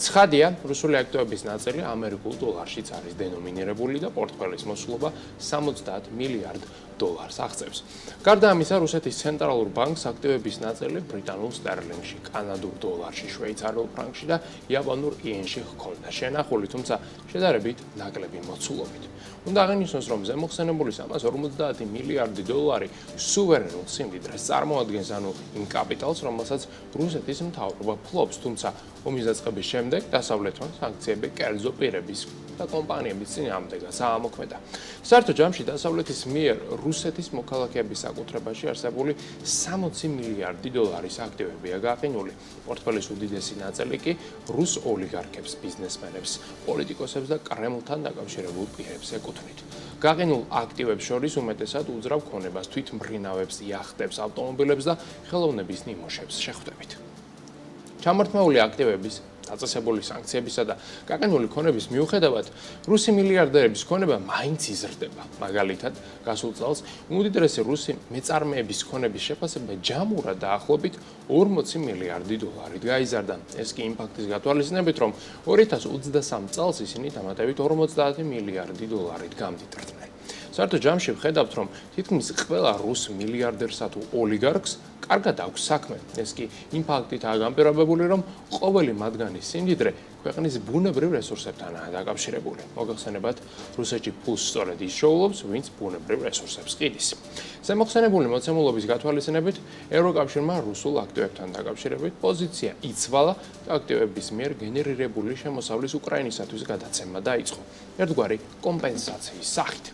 ცხადია, რუსული აქტივების ნაწილი ამერიკულ დოლარშიც არის დენომინირებული და პორტფელის მოსულობა $70 მილიარდ დოლარს აღწევს. გარდა ამისა, რუსეთის ცენტრალურ ბანკს აქტივების ნაწილი ბრიტანულ სტერლინგში, კანადურ დოლარში, შვეიცარიულ ფრანკში და იაპონურ იენში ჰქონდა შენახული, თუმცა შედარებით ნაკლები მოცულობით. უნდა აღინიშნოს, რომ ზემოხსენებული 350 მილიარდი დოლარი სუვერენულ სიმდიდრეს წარმოადგენს, ანუ იმ კაპიტალს, რომელსაც რუსეთის მთავრობა ფლობს, თუმცა ომის დაწყების შემდეგ დასავლეთმა სანქციები კერძო პირების და კომპანიების წინააღმდეგაც აამოქმედა. საერთო ჯამში დასავლეთის მიერ რუსეთის მოქალაქეების საკუთრებაში არსებული 60 მილიარდი დოლარის აქტივებია გაყინული. პორტფელის უდიდესი ნაწილი კი რუს ოლიგარქებს, ბიზნესმენებს, პოლიტიკოსებს და კრემლთან დაკავშირებულ პირებს ეკუთვნით. გაყინულ აქტივებს შორის უმეტესად უძრავ ქონებას, თვითმფრინავებს, იახტებს, ავტომობილებს და ხელოვნების ნიმუშებს შეხვდებით. ჩამორთმეული აქტივების, დაწესებული სანქციებისა და გაყინული ქონების მიუხედავად, რუსი მილიარდერების ქონება მაინც იზრდება. მაგალითად, გასულ წელს უმდიდრესი რუსი მეწარმეების ქონების შეფასება ჯამურად დაახლოებით 40 მილიარდი დოლარით გაიზარდა. ეს კი იმ ფაქტის გათვალისწინებით, რომ 2023 წელს ისინი დამატებით 50 მილიარდი დოლარით გამდიდრდნენ. საერთო ჯამში ვხედავთ, რომ თითქმის ყველა რუს მილიარდერსა თუ ოლიგარქს კარგად აქვს საქმე. ეს კი იმ ფაქტითაა განპირობებული, რომ ყოველი მათგანის სიმდიდრე ქვეყნის ბუნებრივ რესურსებთანაა დაკავშირებული. მოგეხსენებათ, რუსეთში ფულს სწორედ ის შეუძლებს, ვინც ბუნებრივ რესურსებს ყიდის. ზემოხსენებული მოცემულობის გათვალისწინებით, ევროკავშირმა რუსულ აქტივებთან დაკავშირებით პოზიცია იცვალა და აქტივების მიერ გენერირებული შემოსავლის უკრაინისათვის გადაცემა დაიწყო. ერთგვარი კომპენსაციის სახით.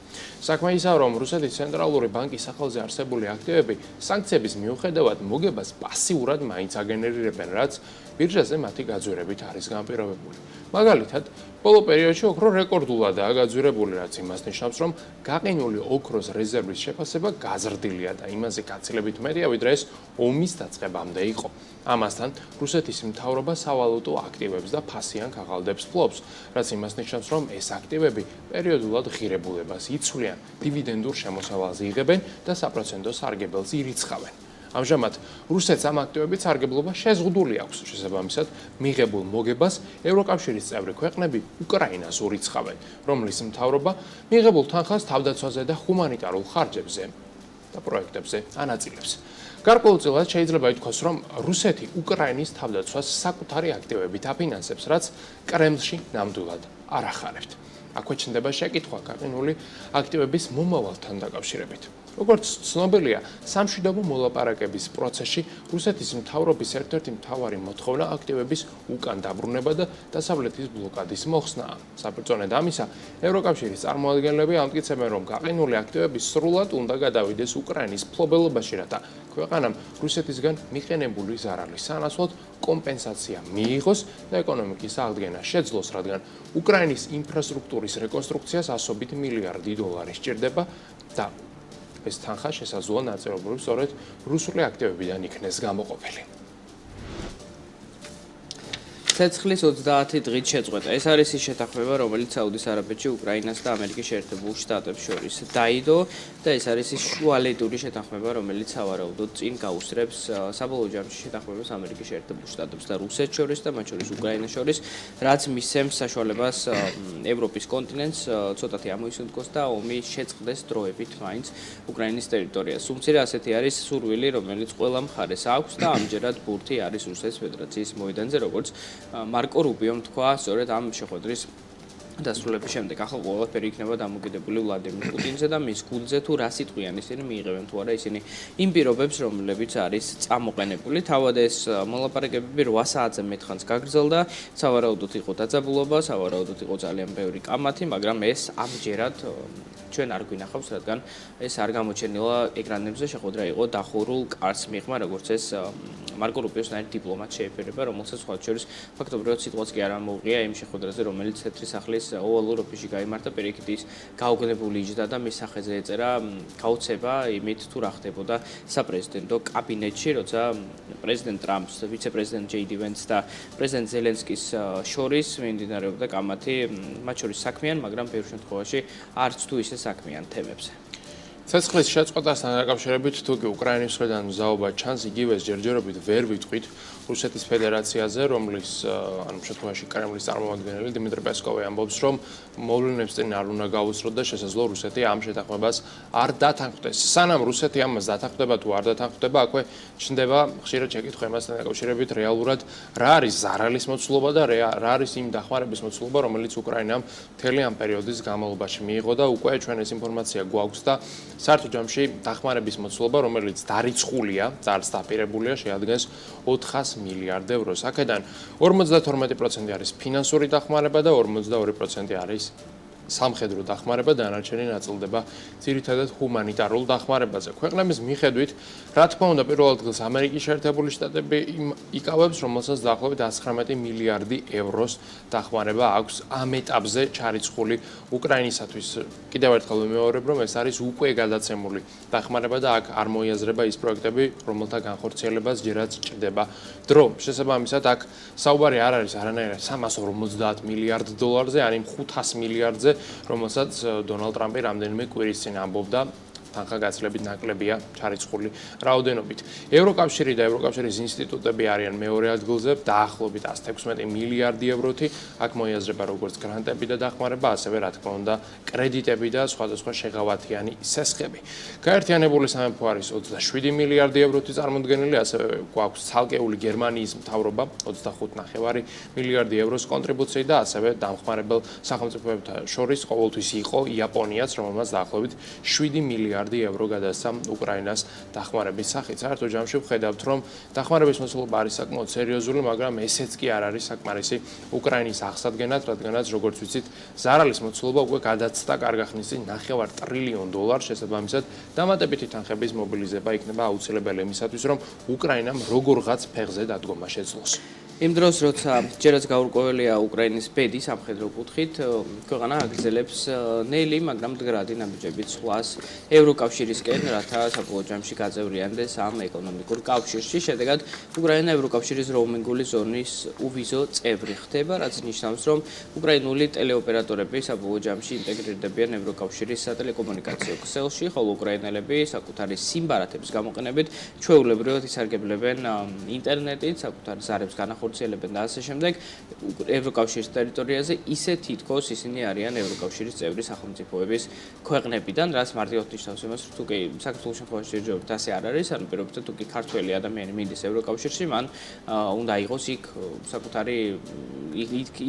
საქმე ისაა, რომ რუსეთის ცენტრალური ბანკის სახელზე არსებული აქტივები სანქციების მიუხედავად მოგებას პასიურად მაინც აგენერირებენ, რაც ბირჟაზე მათი გაძვირებით არის განპირობებული. მაგალითად, ბოლო პერიოდში ოქრო რეკორდულადაა გაძვირებული, რაც იმას ნიშნავს, რომ გაყინული ოქროს რეზერვის შეფასება გაზრდილია და იმაზე გაცილებით მეტია, ვიდრე ეს ომის დაწყებამდე იყო. ამასთან, რუსეთის მთავრობა სავალუტო აქტივებს და ფასიან ქაღალდებს ფლობს, რაც იმას ნიშნავს, რომ ეს აქტივები პერიოდულად ღირებულებას იცვლიან, დივიდენდურ შემოსავალს იღებენ და საპროცენტო სარგებელს ირიცხავენ. ამჟამად რუსეთს ამ აქტივებით სარგებლობა შეზღუდული აქვს, შესაბამისად, მიღებულ მოგებას ევროკავშირის წევრი ქვეყნები უკრაინას ურიცხავენ, რომლის მთავრობა მიღებულ თანხას თავდაცვაზე და ჰუმანიტარულ ხარჯებზე და პროექტებზე ანაწილებს. გარკვეულწილად შეიძლება ითქვას, რომ რუსეთი უკრაინის თავდაცვას საკუთარი აქტივებით აფინანსებს, რაც კრემლში ნამდვილად არ ახარებთ. აქვე ჩნდება შეკითხვა გაყინული აქტივების მომავალთან დაკავშირებით. როგორც ცნობილია, სამშვიდობო მოლაპარაკების პროცესში რუსეთის მთავრობის ერთ-ერთი მთავარი მოთხოვნა აქტივების უკან დაბრუნება და დასავლეთის ბლოკადის მოხსნაა. საბრძოლოდ ამისა, ევროკავშირის წარმომადგენლები ამტკიცებენ, რომ გაყინული აქტივები სრულად უნდა გადავიდეს უკრაინის მფლობელობაში, რათა ქვეყანამ რუსეთისგან მიყენებული ზარალის სანაცვლოდ კომპენსაცია მიიღოს და ეკონომიკის აღდგენა შეძლოს, რადგან უკრაინის ინფრასტრუქტურის რეკონსტრუქციას ასობით მილიარდი დოლარი სჭირდება და ეს თანხა შესაძლოა ნაწილობრივ სწორედ რუსული აქტივებიდან იქნეს გამოყოფილი. ცეცხლის 30 დღით შეწყვეტა. ეს არის ის შეთანხმება, რომელიც საუდის არაბეთში უკრაინას და ამერიკის შეერთებულ შტატებს შორის დაიდო და ეს არის ის შუალედური შეთანხმება, რომელიც სავარაუდოდ წინ გაუსწრებს საბოლოო ჯამში შეთანხმებას ამერიკის შეერთებულ შტატებს და რუსეთს შორის და მათ შორის უკრაინას შორის, რაც მისცემს საშუალებას ევროპის კონტინენტს ცოტათი ამოისუნთქოს და ომი შეწყდეს დროებით მაინც უკრაინის ტერიტორიას. უმცირე ასეთი არის სურვილი, რომელიც ყველა მხარეს აქვს და ამჯერად ბურთი არის რუსეთის ფედერაციის მოედანზე, როგორც მარკო რუბიომ თქვა, სწორედ ამ შეხვედრის დასრულების შემდეგ ახლა ყველაფერი იქნება დამოკიდებული ვლადიმირ პუტინზე და მის გულზე თუ რა სიტყვიან ისინი მიიღებენ თუ არა ისინი იმ პირობებს, რომლებიც არის წამოყენებული. თავად ეს მოლაპარაკებები 8 საათზე მეტხანს გაგრძელდა, სავარაუდოდ იყო დაძაბულობა, სავარაუდოდ იყო ძალიან ბევრი კამათი, მაგრამ ეს ამჯერად ჩვენ არ გვინახავს, რადგან ეს არ გამოჩენილა ეკრანებზე, შეხვედრა იყო დახურულ კარს მიღმა, როგორც ეს მარკო რუბიოსნაირი დიპლომატ შეეფერება, რომელსაც სხვა შორის ფაქტობრივად სიტყვაც კი არ ამოუღია იმ შეხვედრაზე, რომელიც თეთრი სახლის ოვალურ ოფისში გაიმართა, პირიქით ის გაუგნებული იჯდა და მის სახეზე ეწერა გაუცება იმით თუ რა ხდებოდა საპრეზიდენტო კაბინეტში, როცა პრეზიდენტ ტრამპს, ვიცე-პრეზიდენტ ჯეი-დი ვენცს და პრეზიდენტ ზელენსკის შორის მიმდინარეობდა კამათი, მათ შორის საქმიან, მაგრამ ბევრ შემთხვევაში არც თუ ისე საქმიან თემებზე. ცეცხლის შეწყვეტასთან დაკავშირებით თუკი უკრაინის მხრიდან მზაობა ჩანს, იგივე ჯერჯერობით ვერ ვიტყვით რუსეთის ფედერაციაზე, რომლის ანუ შემთხვევაში კრემლის წარმომადგენელი დიმიტრი პესკოვი ამბობს, რომ მოვლენებს წინ არ უნდა გაუსწროთ და შესაძლოა რუსეთი ამ შეთანხმებას არ დათანხმდეს. სანამ რუსეთი ამას დათანხმდება თუ არ დათანხმდება, აქვე ჩნდება ხშირად შეკითხვა იმასთან დაკავშირებით რეალურად რა არის ზარალის მოცულობა და რა არის იმ დახმარების მოცულობა, რომელიც უკრაინამ მთელი ამ პერიოდის განმავლობაში მიიღო და უკვე ჩვენ ეს ინფორმაცია გვაქვს და საერთო ჯამში დახმარების მოცულობა, რომელიც დარიცხულია, ძალიან დაპირებულია, შეადგენს 400 მილიარდ ევროს. აქედან 52% არის ფინანსური დახმარება და 42% არის სამხედრო დახმარება, დანარჩენი ნაწილდება ძირითადად ჰუმანიტარულ დახმარებაზე. ქვეყნების მიხედვით, რა თქმა უნდა, პირველ ადგილს ამერიკის შეერთებული შტატები იკავებს, რომელსაც დაახლოებით 119 მილიარდი ევროს დახმარება აქვს ამ ეტაპზე ჩარიცხული უკრაინისათვის. კიდევ ერთხელ ვიმეორებ, რომ ეს არის უკვე გადაცემული დახმარება და აქ არ მოიაზრება ის პროექტები, რომელთა განხორციელებას ჯერაც ჭირდება დრო. შესაბამისად, აქ საუბარი არ არის არანაირად 350 მილიარდ დოლარზე, ან იმ 500 მილიარდზე, რომელსაც დონალდ ტრამპი რამდენიმე კვირის წინ ამბობდა. თანხაგაცლებით ნაკლებია ჩარიცხული რაოდენობით. ევროკავშირი და ევროკავშირის ინსტიტუტები არიან მეორე ადგილზე, დაახლოებით 116 მილიარდი ევროთი. აქ მოიაზრება როგორც გრანტები და დახმარება, ასევე რა თქმა უნდა, კრედიტები და სხვადასხვა შეღავათიანი სესხები. გაერთიანებული სამეფო არის 27 მილიარდი ევროთი წარმოდგენილი, ასევე გვაქვს ცალკეული გერმანიის მთავრობა 25.5 მილიარდი ევროს კონტრიბუციით და ასევე დამხმარებელ სახელმწიფოებთან შორის ყოველთვის იყო იაპონიაც, რომელმაც დაახლოებით 7 მილიარდი ევრო გადასცა უკრაინას დახმარების სახით. საერთო ჯამში ვხედავთ, რომ დახმარების მოცულობა არის საკმაოდ სერიოზული, მაგრამ ესეც კი არ არის საკმარისი უკრაინის აღსადგენად, რადგანაც როგორც ვიცით, ზარალის მოცულობა უკვე გადაცდა კარგ ხნის წინ $9 ტრილიონ. შესაბამისად, დამატებითი თანხების მობილიზება იქნება აუცილებელი იმისათვის, რომ უკრაინამ როგორღაც ფეხზე დადგომა შეძლოს. იმ დროს, როცა ჯერაც გაურკვეველია უკრაინის ბედი სამხედრო კუთხით, ქვეყანა აგრძელებს ნელი, მაგრამ მდგრადი ნაბიჯებით სვლას ევროკავშირისკენ, რათა საბოლოო ჯამში გაწევრიანდეს ამ ეკონომიკურ კავშირში. შედეგად, უკრაინა ევროკავშირის როუმინგული ზონის უვიზო წევრი ხდება, რაც ნიშნავს, რომ უკრაინული ტელეოპერატორები საბოლოო ჯამში ინტეგრირდებიან ევროკავშირის სატელეკომუნიკაციო ქსელში, ხოლო უკრაინელები საკუთარი სიმბარათების გამოყენებით ჩვეულებრივად ისარგებლებენ ინტერნეტით, საკუთარ ზარებს განახორციელებენ და ასე შემდეგ. ევროკავშირის ტერიტორიაზე ისე თითქოს ისინი არიან ევროკავშირის წევრი სახელმწიფოების ქვეყნებიდან, რაც მარტივად ნიშნავს იმას, რომ თუკი საქართველოს შემთხვევაში ჯერჯერობით ასე არ არის, ანუ პირობითად თუკი ქართველი ადამიანი მიდის ევროკავშირში, მან უნდა იყოს იქ საკუთარი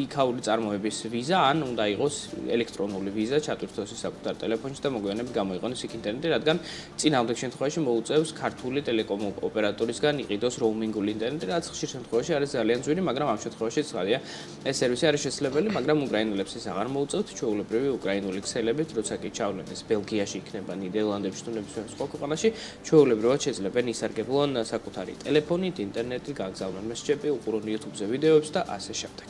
იქაური წარმოების ვიზა, ან უნდა იყოს ელექტრონული ვიზა, ჩატვირთოს საკუთარ ტელეფონში და მოგვიანებით გამოიყენოს იქ ინტერნეტი, რადგან წინააღმდეგ შემთხვევაში მოუწევს ქართული ტელეკომ ოპერატორისგან იყიდოს როუმინგული ინტერნეტი, რაც ხშირ შემთხვევაში არის ძალიან ძვირი, მაგრამ ამ შემთხვევაში ცხადია, ეს სერვისი არის შესაძლებელი, მაგრამ უკრაინელებს ეს აღარ მოუწევთ, ჩვეულებრივი უკრაინული ქსელებით, როცა კი ჩავლენ ეს ბელგიაში იქნება, ნიდერლანდებში თუ ნებისმიერ სხვა ქვეყანაში, ჩვეულებრივად შეძლებენ ისარგებლონ საკუთარი ტელეფონით, ინტერნეტით, გაგზავნონ მესეჯები, უყურონ YouTube-ზე ვიდეოებს და ასე შემდეგ.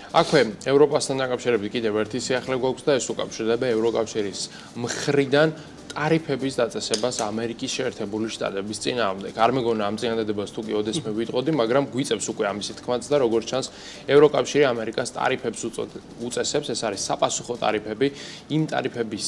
აქვე ევროპასთან დაკავშირებით კიდევ ერთი სიახლე გვაქვს და ეს უკავშირდება ევროკავშირის მხრიდან ტარიფების დაწესებას ამერიკის შეერთებული შტატების წინააღმდეგ. არ მეგონა ამ წინადადებას თუ კი ოდესმე ვიტყოდი, მაგრამ გვიწევს უკვე ამისი თქმაც და როგორც ჩანს, ევროკავშირი ამერიკას ტარიფებს უწესებს, ეს არის საპასუხო ტარიფები, იმ ტარიფების,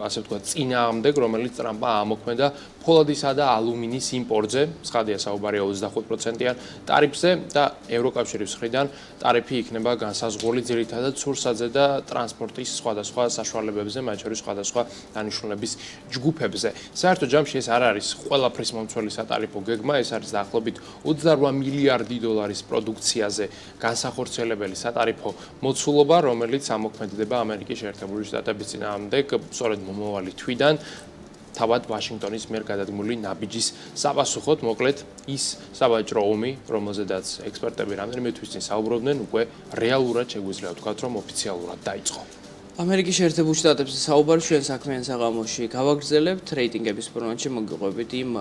ასე ვთქვათ, წინააღმდეგ, რომელიც ტრამპმა ამოქმედა ფოლადისა და ალუმინის იმპორტზე, ცხადია საუბარია 25%-იან ტარიფზე და ევროკავშირის მხრიდან ტარიფი იქნება განსაზღვრული ძირითადად სურსათზე და ტრანსპორტის სხვადასხვა საშუალებებზე, მათ შორის სხვადასხვა დანიშნულების ჯგუფებზე. საერთო ჯამში ეს არ არის ყველაფრის მომცველი სატარიფო გეგმა, ეს არის დაახლოებით 28 მილიარდი დოლარის პროდუქციაზე განსახორციელებელი სატარიფო მოცულობა, რომელიც ამოქმედდება ამერიკის შეერთებული შტატების წინააღმდეგ, სწორედ მომავალი თვიდან. თავად ვაშინგტონის მიერ გადადგმული ნაბიჯის საპასუხოდ, მოკლედ ის სავაჭრო ომი, რომელზედაც ექსპერტები რამდენიმე თვის წინ საუბრობდნენ, უკვე რეალურად შეგვიძლია ვთქვათ, რომ ოფიციალურად დაიწყო. ამერიკის შეერთებულ შტატებზე საუბარი ჩვენ საქმიან საღამოში გავაგრძელებთ რეიტინგების ფორმატში მოგიყვებით იმ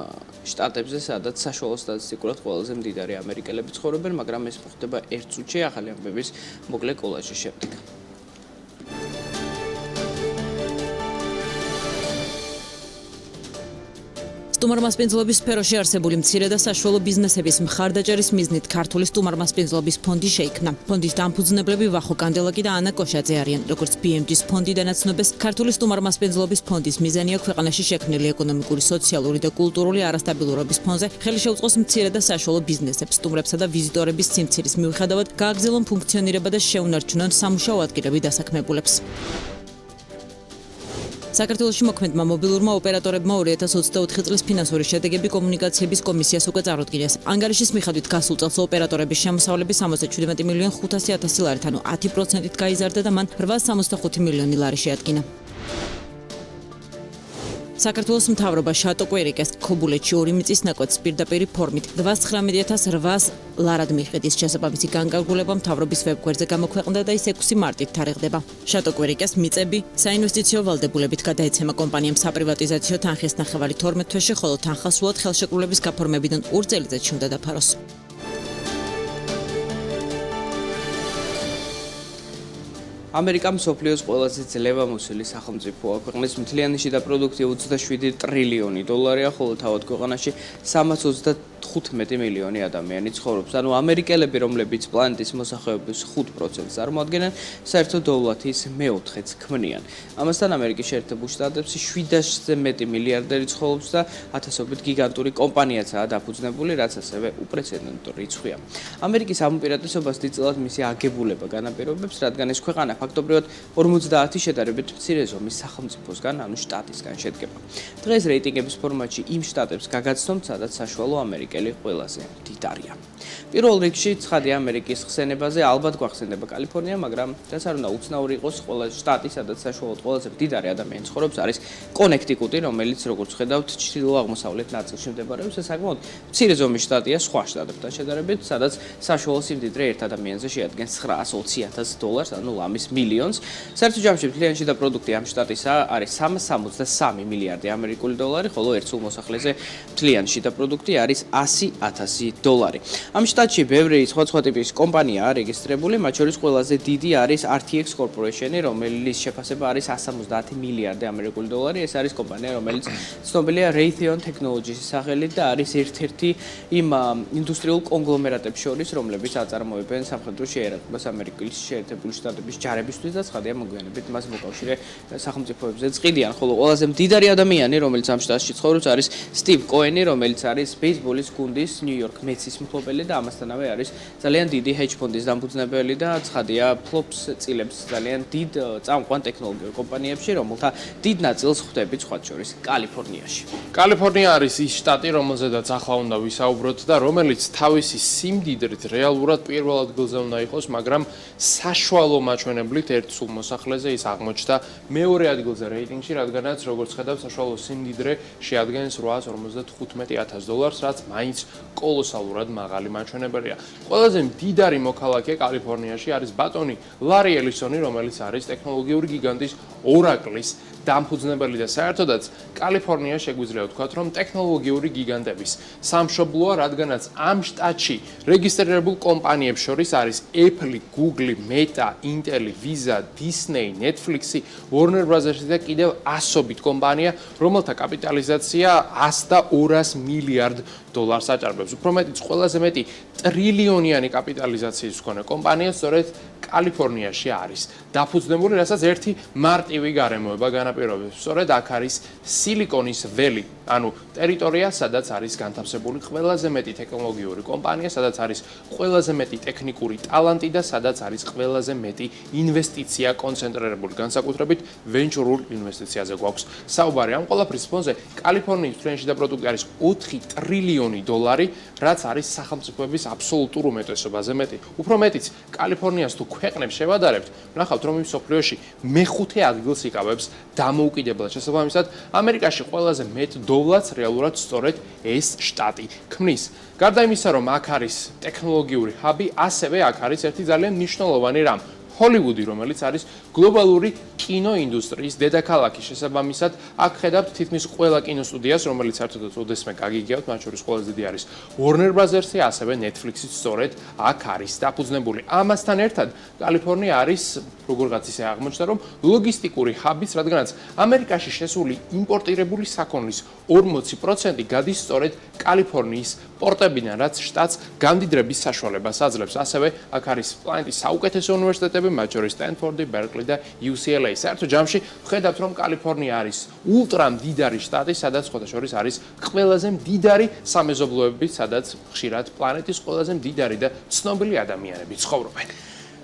შტატებზე, სადაც საშუალო სტატისტიკურად ყველაზე მდიდარი ამერიკელები ცხოვრობენ, მაგრამ ეს მოხდება ერთ წუთში ახალი ამბების მოკლე კოლაჟის შემდეგ. სტუმარმასპინძლობის სფეროში არსებული მცირე და საშუალო ბიზნესების მხარდაჭერის მიზნით ქართული სტუმარმასპინძლობის ფონდი შეიქმნა. ფონდის დამფუძნებლები ვახო კანდელაკი და ანა კოშაძე არიან. როგორც BMG-ის ფონდიდან აცნობეს, ქართული სტუმარმასპინძლობის ფონდის მიზანია ქვეყანაში შექმნილი ეკონომიკური, სოციალური და კულტურული არასტაბილურობის ფონზე ხელი შეუწყოს მცირე და საშუალო ბიზნესებს, სტუმრებსა და ვიზიტორების სიმცირის მიუხედავად გააგრძელონ ფუნქციონირება და შეუნარჩუნონ სამუშაო ადგილები დასაქმებულებს. საქართველოში მოქმედმა მობილურმა ოპერატორებმა 2024 წლის ფინანსური შედეგები კომუნიკაციების კომისიას უკვე წარუდგინეს. ანგარიშის მიხედვით გასულ წელს ოპერატორების შემოსავლები 77 მილიონ 500.000 ლარით, ანუ 10%-ით გაიზარდა და მან 865 მილიონი ლარი შეადგინა. საქართველოს მთავრობა შატო კვირიკეს ქობულეთში 2 მიწის ნაკვეთს პირდაპირ ფორმით 89,800 ლარად მიჰყიდის. შესაბამისი განკარგულება მთავრობის ვებგვერდზე გამოქვეყნდა და ის 6 მარტით თარიღდება. შატო კვირიკეს მიწები საინვესტიციო ვალდებულებით გადაეცემა კომპანიამ საპრივატიზაციო თანხის ნახევარი 12 თვეში, ხოლო თანხა სულად ხელშეკრულების გაფორმებიდან 2 წელიწადში უნდა დაფაროს. ამერიკა მსოფლიოს ყველაზე ძლევამოსილი სახელმწიფოა. ქვეყნის მთლიანი შიდა პროდუქტი 27 ტრილიონი დოლარია, ხოლო თავად ქვეყანაში 335 მილიონი ადამიანი ცხოვრობს. ანუ ამერიკელები, რომლებიც პლანეტის მოსახლეობის 5%-ს წარმოადგენენ, საერთოდ დოვლათის მეოთხედს ქმნიან. ამასთან ამერიკის შეერთებულ შტატებში 700-ზე მეტი მილიარდერი ცხოვრობს და ათასობით გიგანტური კომპანიაცაა დაფუძნებული, რაც ასევე უპრეცედენტო რიცხვია. ამერიკის ამ უპირატესობას დიდწილად მისი აგებულება განაპირობებს, რადგან ეს ქვეყანა ფაქტობრივად 50 შედარებით მცირე ზომის სახელმწიფოსგან, ანუ შტატისგან შედგება. დღეს რეიტინგების ფორმატში იმ შტატებს გაგაცნობთ, სადაც საშუალო ამერიკელი ყველაზე მდიდარია. პირველ რიგში ცხადია ამერიკის ხსენებაზე ალბათ გვახსენდება კალიფორნია, მაგრამ რაც არ უნდა უცნაური იყოს, ყველა შტატი, სადაც საშუალოდ ყველაზე მდიდარი ადამიანი ცხოვრობს, არის კონექტიკუტი, რომელიც როგორც ხედავთ, ჩრდილო-აღმოსავლეთ ნაწილში მდებარეობს. ეს საკმაოდ მცირე ზომის შტატია სხვა შტატებთან შედარებით, სადაც საშუალო სიმდიდრე ერთ ადამიანზე შეადგენს $920,000, ანუ ლამის მილიონს. საერთო ჯამში მთლიანი შიდა პროდუქტი ამ შტატისა არის 363 მილიარდი ამერიკული დოლარი, ხოლო ერთ სულ მოსახლეზე მთლიანი შიდა პროდუქტი არის $100,000. ამ შტატში ბევრი სხვადასხვა ტიპის კომპანიაა რეგისტრირებული, მათ შორის ყველაზე დიდი არის RTX Corporation, რომელიც შეფასება არის 170 მილიარდი ამერიკული დოლარი. ეს არის კომპანია, რომელიც ცნობილია Raytheon Technologies-ის სახელით და არის ერთ-ერთი იმ ინდუსტრიულ კონგლომერატებს შორის, რომლებიც აწარმოებენ სამხედრო შეერაცხებას ამერიკის შეერთებული შტატების ჯარებისთვის და ცხადია მოგვიანებით მას მოკავშირე სახელმწიფოებზე წყიდიან. ხოლო ყველაზე მდიდარი ადამიანი, რომელიც ამ შტატში ცხოვრობს, არის Steve Cohen, რომელიც არის ბეისბოლის გუნდის New York Mets-ის მფლობელი და ამასთანავე არის ძალიან დიდი hedge ფონდის დამფუძნებელი და ცხადია ფლობს წილებს ძალიან დიდ წამყვან ტექნოლოგიურ კომპანიებში, რომელთა დიდ ნაწილს ხვდებით სხვა შორის კალიფორნიაში. კალიფორნია არის ის შტატი, რომელზედაც ახლა უნდა ვისაუბროთ და რომელიც თავისი სიმდიდრით რეალურად პირველ ადგილზე უნდა იყოს, მაგრამ საშუალო მაჩვენებლით ერთ სულ მოსახლეზე ის აღმოჩნდა მეორე ადგილზე რეიტინგში, რადგანაც როგორც ხედავთ, საშუალო სიმდიდრე შეადგენს $815,000, რაც მაინც კოლოსალურად მაღალი მაჩვენებელია. ყველაზე მდიდარი მოქალაქე კალიფორნიაში არის ბატონი ლარი ელისონი, რომელიც არის ტექნოლოგიური გიგანტის Oracle-ის დამფუძნებელი და საერთოდაც კალიფორნია შეგვიძლია ვთქვათ, რომ ტექნოლოგიური გიგანტების სამშობლოა, რადგანაც ამ შტატში რეგისტრირებულ კომპანიებს შორის არის Apple, Google, Meta, Intel, Visa, Disney, Netflix, Warner Bros. და კიდევ ასობით კომპანია, რომელთა კაპიტალიზაცია 100-200 მილიარდ დოლარს აჭარბებს. უფრო მეტიც, ყველაზე მეტი ტრილიონიანი კაპიტალიზაციის მქონე კომპანია სწორედ კალიფორნიაში არის დაფუძნებული, რასაც ერთი მარტივი გარემოება განაპირობებს. სწორედ აქ არის სილიკონის ველი, ანუ ტერიტორია, სადაც არის განთავსებული ყველაზე მეტი ტექნოლოგიური კომპანია, სადაც არის ყველაზე მეტი ტექნიკური ტალანტი და სადაც არის ყველაზე მეტი ინვესტიცია კონცენტრირებული, განსაკუთრებით ვენჩურულ ინვესტიციაზე გვაქვს საუბარი. ამ ყველაფრის ფონზე კალიფორნიის მთლიანი შიდა პროდუქტი არის 4 ტრილიონი დოლარი, რაც არის სახელმწიფოების აბსოლუტურ უმეტესობაზე მეტი. უფრო მეტიც, კალიფორნიას თუ ქვეყნებს შევადარებთ, ნახავთ, რომ მსოფლიოში მეხუთე ადგილს იკავებს დამოუკიდებლად. შესაბამისად, ამერიკაში ყველაზე მეტ დოვლათს რეალურად სწორედ ეს შტატი ქმნის. გარდა იმისა, რომ აქ არის ტექნოლოგიური ჰაბი, ასევე აქ არის ერთი ძალიან მნიშვნელოვანი რამ. ჰოლივუდი, რომელიც არის გლობალური კინოინდუსტრიის დედაქალაქი. შესაბამისად, აქ ხედავთ თითქმის ყველა კინოსტუდიას, რომელიც საერთოდ ოდესმე გაგიგიათ, მათ შორის ყველაზე დიდი არის Warner Bros-ი, ასევე Netflix-იც სწორედ აქ არის დაფუძნებული. ამასთან ერთად, კალიფორნია არის როგორღაც ისე აღმოჩნდა, რომ ლოგისტიკური ჰაბიც, რადგანაც ამერიკაში შესული იმპორტირებული საქონლის 40% გადის სწორედ კალიფორნიის პორტებიდან, რაც შტატს გამდიდრების საშუალებას აძლევს. ასევე აქ არის პლანეტის საუკეთესო უნივერსიტეტები, მათ შორის სტენფორდი, ბერკლი და UCLA. საერთო ჯამში ხედავთ, რომ კალიფორნია არის ულტრა მდიდარი შტატი, სადაც ხოთაშორის არის ყველაზე მდიდარი სამეზობლოები, სადაც ხშირად პლანეტის ყველაზე მდიდარი და ცნობილი ადამიანები ცხოვრობენ.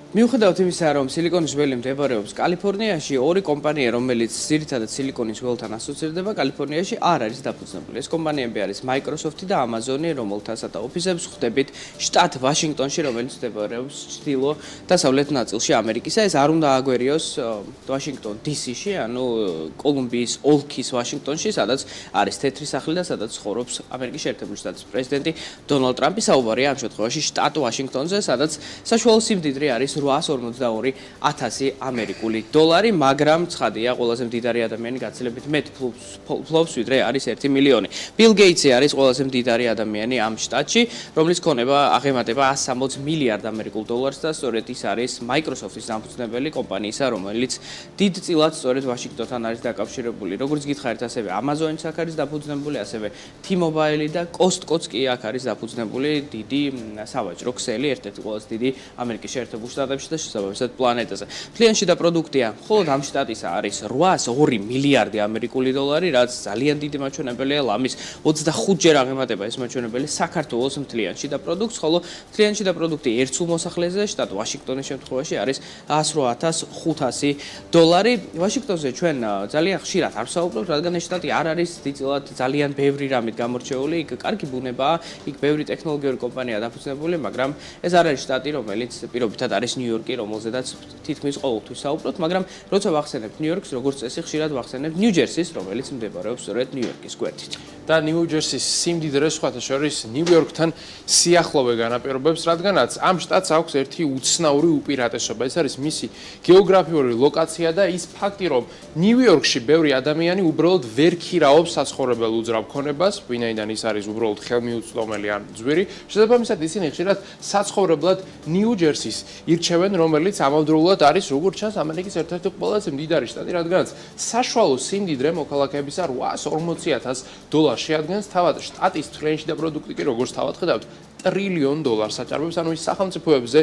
მიუხედავად იმისა, რომ სილიკონის ველი მდებარეობს კალიფორნიაში, ორი კომპანია, რომელიც ძირითადად სილიკონის ველთან ასოცირდება, კალიფორნიაში არ არის დაფუძნებული. ეს კომპანიები არის Microsoft და Amazon-ი, რომელთანაც ოფისებს ხვდებით შტატ ვაშინგტონში, რომელიც მდებარეობს ჩრდილო-დასავლეთ ნაწილში ამერიკისა. ეს არ უნდა აგვერიოს ვაშინგტონ DC-ში, ანუ კოლუმბიის ოლქის ვაშინგტონში, სადაც არის თეთრი სახლი და სადაც ცხოვრობს ამერიკის შეერთებული შტატების პრეზიდენტი დონალდ ტრამპი. საუბარია ამ შემთხვევაში შტატ ვაშინგტონზე, სადაც საშუალო სიმდიდრე არის 842,000 ამერიკული დოლარი, მაგრამ ცხადია, ყველაზე მდიდარი ადამიანი გაცილებით მეტ ფლობს, ვიდრე არის 1 მილიონი. ბილ გეიტსი არის ყველაზე მდიდარი ადამიანი ამ შტატში, რომლის ქონება აღემატება 160 მილიარდ ამერიკულ დოლარს და სწორედ ის არის Microsoft-ის დამფუძნებელი კომპანიისა, რომელიც დიდწილად სწორედ ვაშინგტონთან არის დაკავშირებული. როგორც გითხარით, ასევე Amazon-იც აქ არის დაფუძნებული, ასევე T-Mobile და Costco-ც კი აქ არის დაფუძნებული, დიდი სავაჭრო ქსელი, ერთ-ერთი ყველაზე დიდი ამერიკის შეერთებულ შტატებში და შესაბამისად პლანეტაზე. კლიანტში და პროდუქტია, მხოლოდ ამ შტატისა არის 802 მილიარდი ამერიკული დოლარი, რაც ძალიან დიდი მაჩვენებელია. ლამის 25-ჯერ აღემატება ეს მაჩვენებელი საქართველოს მთლიანში და პროდუქტს, ხოლო მთლიანში და პროდუქტი ერთ სულ მოსახლეზე შტატ ვაშინგტონის შემთხვევაში არის 108,500 დოლარი. ვაშინგტონზე ჩვენ ძალიან ხშირად არ ვსაუბრობთ, რადგან ეს შტატი არ არის დიდწილად ძალიან ბევრი რამით გამორჩეული, იქ კარგი ბუნებაა, იქ ბევრი ტექნოლოგიური კომპანია დაფუძნებული, მაგრამ ეს არ არის შტატი, რომელიც პირობითად არის ნიუ-იორკი, რომელზედაც თითქმის ყოველთვის საუბრობთ, მაგრამ როცა ვახსენებთ ნიუ-იორკს, როგორც წესი ხშირად ვახსენებთ ნიუ-ჯერსის, რომელიც მდებარეობს სწორედ ნიუ-იორკის გვერდით. და ნიუ-ჯერსის სიმდიდრე სხვათა შორის ნიუ-იორკთან სიახლოვე განაპირობებს, რადგანაც ამ შტატს აქვს ერთი უცნაური უპირატესობა. ეს არის მისი გეოგრაფიული ლოკაცია და ის ფაქტი, რომ ნიუ-იორკში ბევრი ადამიანი უბრალოდ ვერ ქირაობს საცხოვრებელ უძრავ ქონებას, ვინაიდან ის არის უბრალოდ ხელმიუწვდომელი ან ძვირი. შესაბამისად, ისინი ხშირად საცხოვრებლად ნიუ-ჯერსის ირჩევენ, რომელიც ამავდროულად არის, როგორც ჩანს, ამერიკის ერთ-ერთი ყველაზე მდიდარი შტატი, რადგანაც საშუალო სიმდიდრე მოქალაქეებისა 840,000 დოლარს შეადგენს, თავად შტატის თვლიანში და პროდუქტი კი როგორც თავად ხედავთ, $1 ტრილიონ აჭარბებს, ანუ ის სახელმწიფოებზე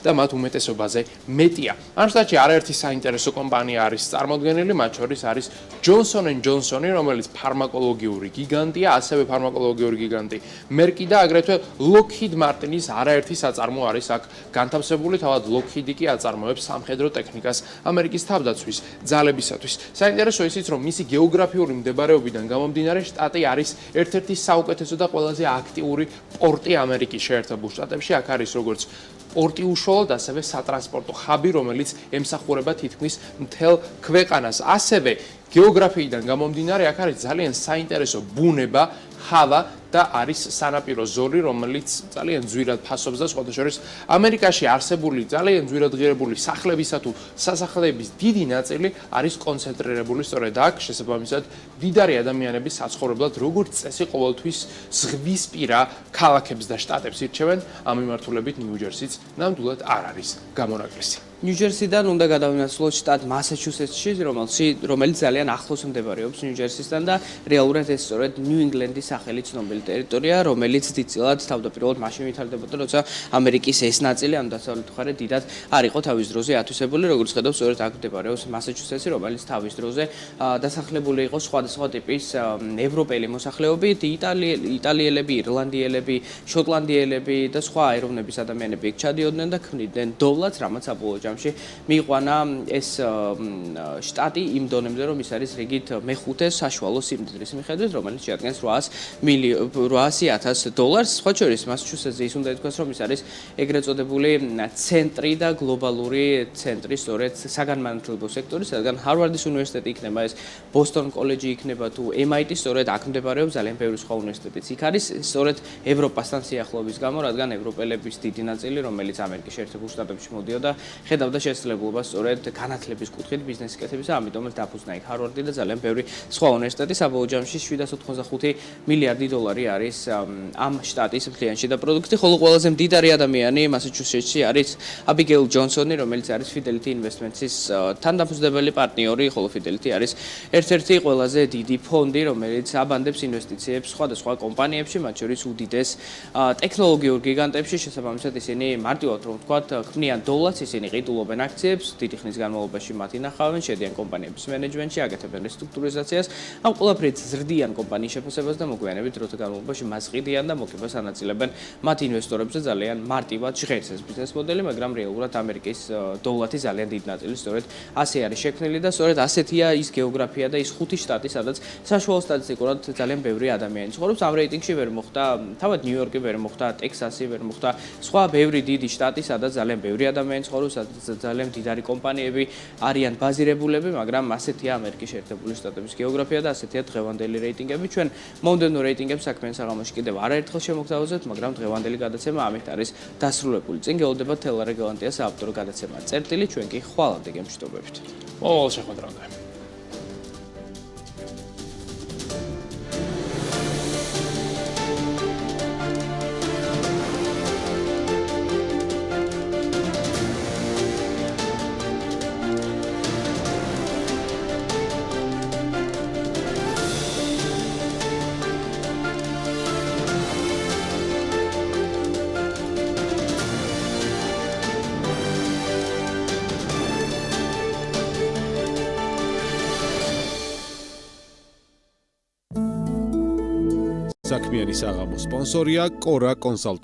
და მათ უმეტესობაზე მეტია. ამ შტატში არაერთი საინტერესო კომპანია არის წარმოდგენილი, მათ შორის არის Johnson & Johnson-ი, რომელიც ფარმაკოლოგიური გიგანტია, ასევე ფარმაკოლოგიური გიგანტი Merck და აგრეთვე Lockheed Martin-ის არაერთი საწარმო არის აქ განთავსებული, თავად Lockheed-ი კი აწარმოებს სამხედრო ტექნიკას ამერიკის თავდაცვის ძალებისათვის. საინტერესო ისიც, რომ მისი გეოგრაფიული მდებარეობიდან გამომდინარე, შტატი არის ერთ-ერთი საუკეთესო და ყველაზე აქტიური პორტი ამერიკის შეერთებულ შტატებში. აქ არის როგორც პორტი უშუალოდ, ასევე სატრანსპორტო ჰაბი, რომელიც ემსახურება თითქმის მთელ ქვეყანას. ასევე გეოგრაფიიდან გამომდინარე, აქ არის ძალიან საინტერესო ბუნება, ჰავა და არის სანაპირო ზოლი, რომელიც ძალიან ძვირად ფასობს და სხვათა შორის ამერიკაში არსებული ძალიან ძვირად ღირებული სახლებისა თუ სასახლეების დიდი ნაწილი არის კონცენტრირებული სწორედ აქ, შესაბამისად მდიდარი ადამიანების საცხოვრებლად როგორც წესი ყოველთვის ზღვისპირა ქალაქებს და შტატებს ირჩევენ, ამ მიმართულებით ნიუ-ჯერსიც ნამდვილად არ არის გამონაკლისი. ნიუ-ჯერსიდან უნდა გადავინაცვლოთ შტატ მასაჩუსეტსში, რომელიც ძალიან ახლოს მდებარეობს ნიუ-ჯერსისთან და რეალურად ეს სწორედ ნიუ-ინგლენდის სახელი ცნობილი ტერიტორია, რომელიც დიდწილად თავდაპირველად მაშინ ვითარდებოდა, როცა ამერიკის ეს ნაწილი, ანუ დასავლეთ მხარე დიდად არ იყო თავის დროზე ათვისებული, როგორც ხედავთ, სწორედ აქ მდებარეობს მასაჩუსეტსი, რომელიც თავის დროზე დასახლებული იყო სხვადასხვა ტიპის ევროპელი მოსახლეობით, იტალიელები, ირლანდიელები, შოტლანდიელები და სხვა ეროვნების ადამიანები იქ ჩადიოდნენ და ქმნიდნენ დოვლათს, რამაც საბოლოო ჯამში მიიყვანა ეს შტატი იმ დონემდე, რომ ის არის რიგით მეხუთე საშუალო სიმდიდრის მიხედვით, რომელიც შეადგენს $800,000. სხვა შორის მასაჩუსეტსზე ის უნდა ითქვას, რომ ის არის ეგრეთ წოდებული ცენტრი და გლობალური ცენტრი სწორედ საგანმანათლებლო სექტორის, რადგან ჰარვარდის უნივერსიტეტი იქნება, ეს ბოსტონ კოლეჯი იქნება თუ MIT, სწორედ აქ მდებარეობს ძალიან ბევრი სხვა უნივერსიტეტიც. იქ არის სწორედ ევროპასთან სიახლოვის გამო, რადგან ევროპელების დიდი ნაწილი, რომელიც ამერიკის შეერთებულ შტატებში მოდიოდა, ხედავთ ხედავდა შესაძლებლობას სწორედ განათლების კუთხით ბიზნესის კეთებისა, ამიტომაც დაფუძნა იქ ჰარვარდი და ძალიან ბევრი სხვა უნივერსიტეტი. საბოლოო ჯამში 785 მილიარდი დოლარი არის ამ შტატის მთლიანში და პროდუქტი, ხოლო ყველაზე მდიდარი ადამიანი მასაჩუსეტსში არის აბიგეილ ჯონსონი, რომელიც არის Fidelity Investments-ის თანდაფუძნებელი პარტნიორი, ხოლო Fidelity არის ერთ-ერთი ყველაზე დიდი ფონდი, რომელიც აბანდებს ინვესტიციებს სხვადასხვა კომპანიებში, მათ შორის უდიდეს ტექნოლოგიურ გიგანტებში. შესაბამისად, ისინი მარტივად რომ ვთქვათ, ქმნიან დოლარს, ისინი ყიდულობენ აქციებს, დიდი ხნის განმავლობაში მათ ინახავენ, შედიან კომპანიების მენეჯმენტში, აკეთებენ რესტრუქტურიზაციას, ამ ყველაფრით ზრდიან კომპანიის შეფასებას და მოგვიანებით დროთა განმავლობაში მას ყიდიან და მოგებას ანაწილებენ მათ ინვესტორებს და ძალიან მარტივად ჟღერს ეს ბიზნეს მოდელი, მაგრამ რეალურად ამერიკის დოლარი ძალიან დიდ ნაწილი სწორედ ასე არის შექმნილი და სწორედ ასეთია ის გეოგრაფია და ის 5 შტატი, სადაც საშუალო სტატისტიკურად ძალიან ბევრი ადამიანი ცხოვრობს. ამ რეიტინგში ვერ მოხვდა, თავად ნიუ-იორკი ვერ მოხვდა, ტექსასი ვერ მოხვდა, სხვა ბევრი დიდი შტატი, სადაც ძალიან ბევრი ადამიანი ცხოვრობს, სადაც ძალიან მდიდარი კომპანიები არიან ბაზირებულები, მაგრამ ასეთია ამერიკის შეერთებული შტატების გეოგრაფია და ასეთია დღევანდელი რეიტინგები. ჩვენ მომდევნო რეიტინგებს საქმიან საღამოში კიდევ არაერთხელ შემოგთავაზებთ, მაგრამ დღევანდელი გადაცემა ამით არის დასრულებული. წინ გეოლდება თელარე გალანტიას საავტორო გადაცემა. წერტილი, ჩვენ კი ხვალამდე გემშვიდობებით. მოვალ შეხვედრამდე. საქმიანი საღამოს სპონსორია კორა კონსალტინგი.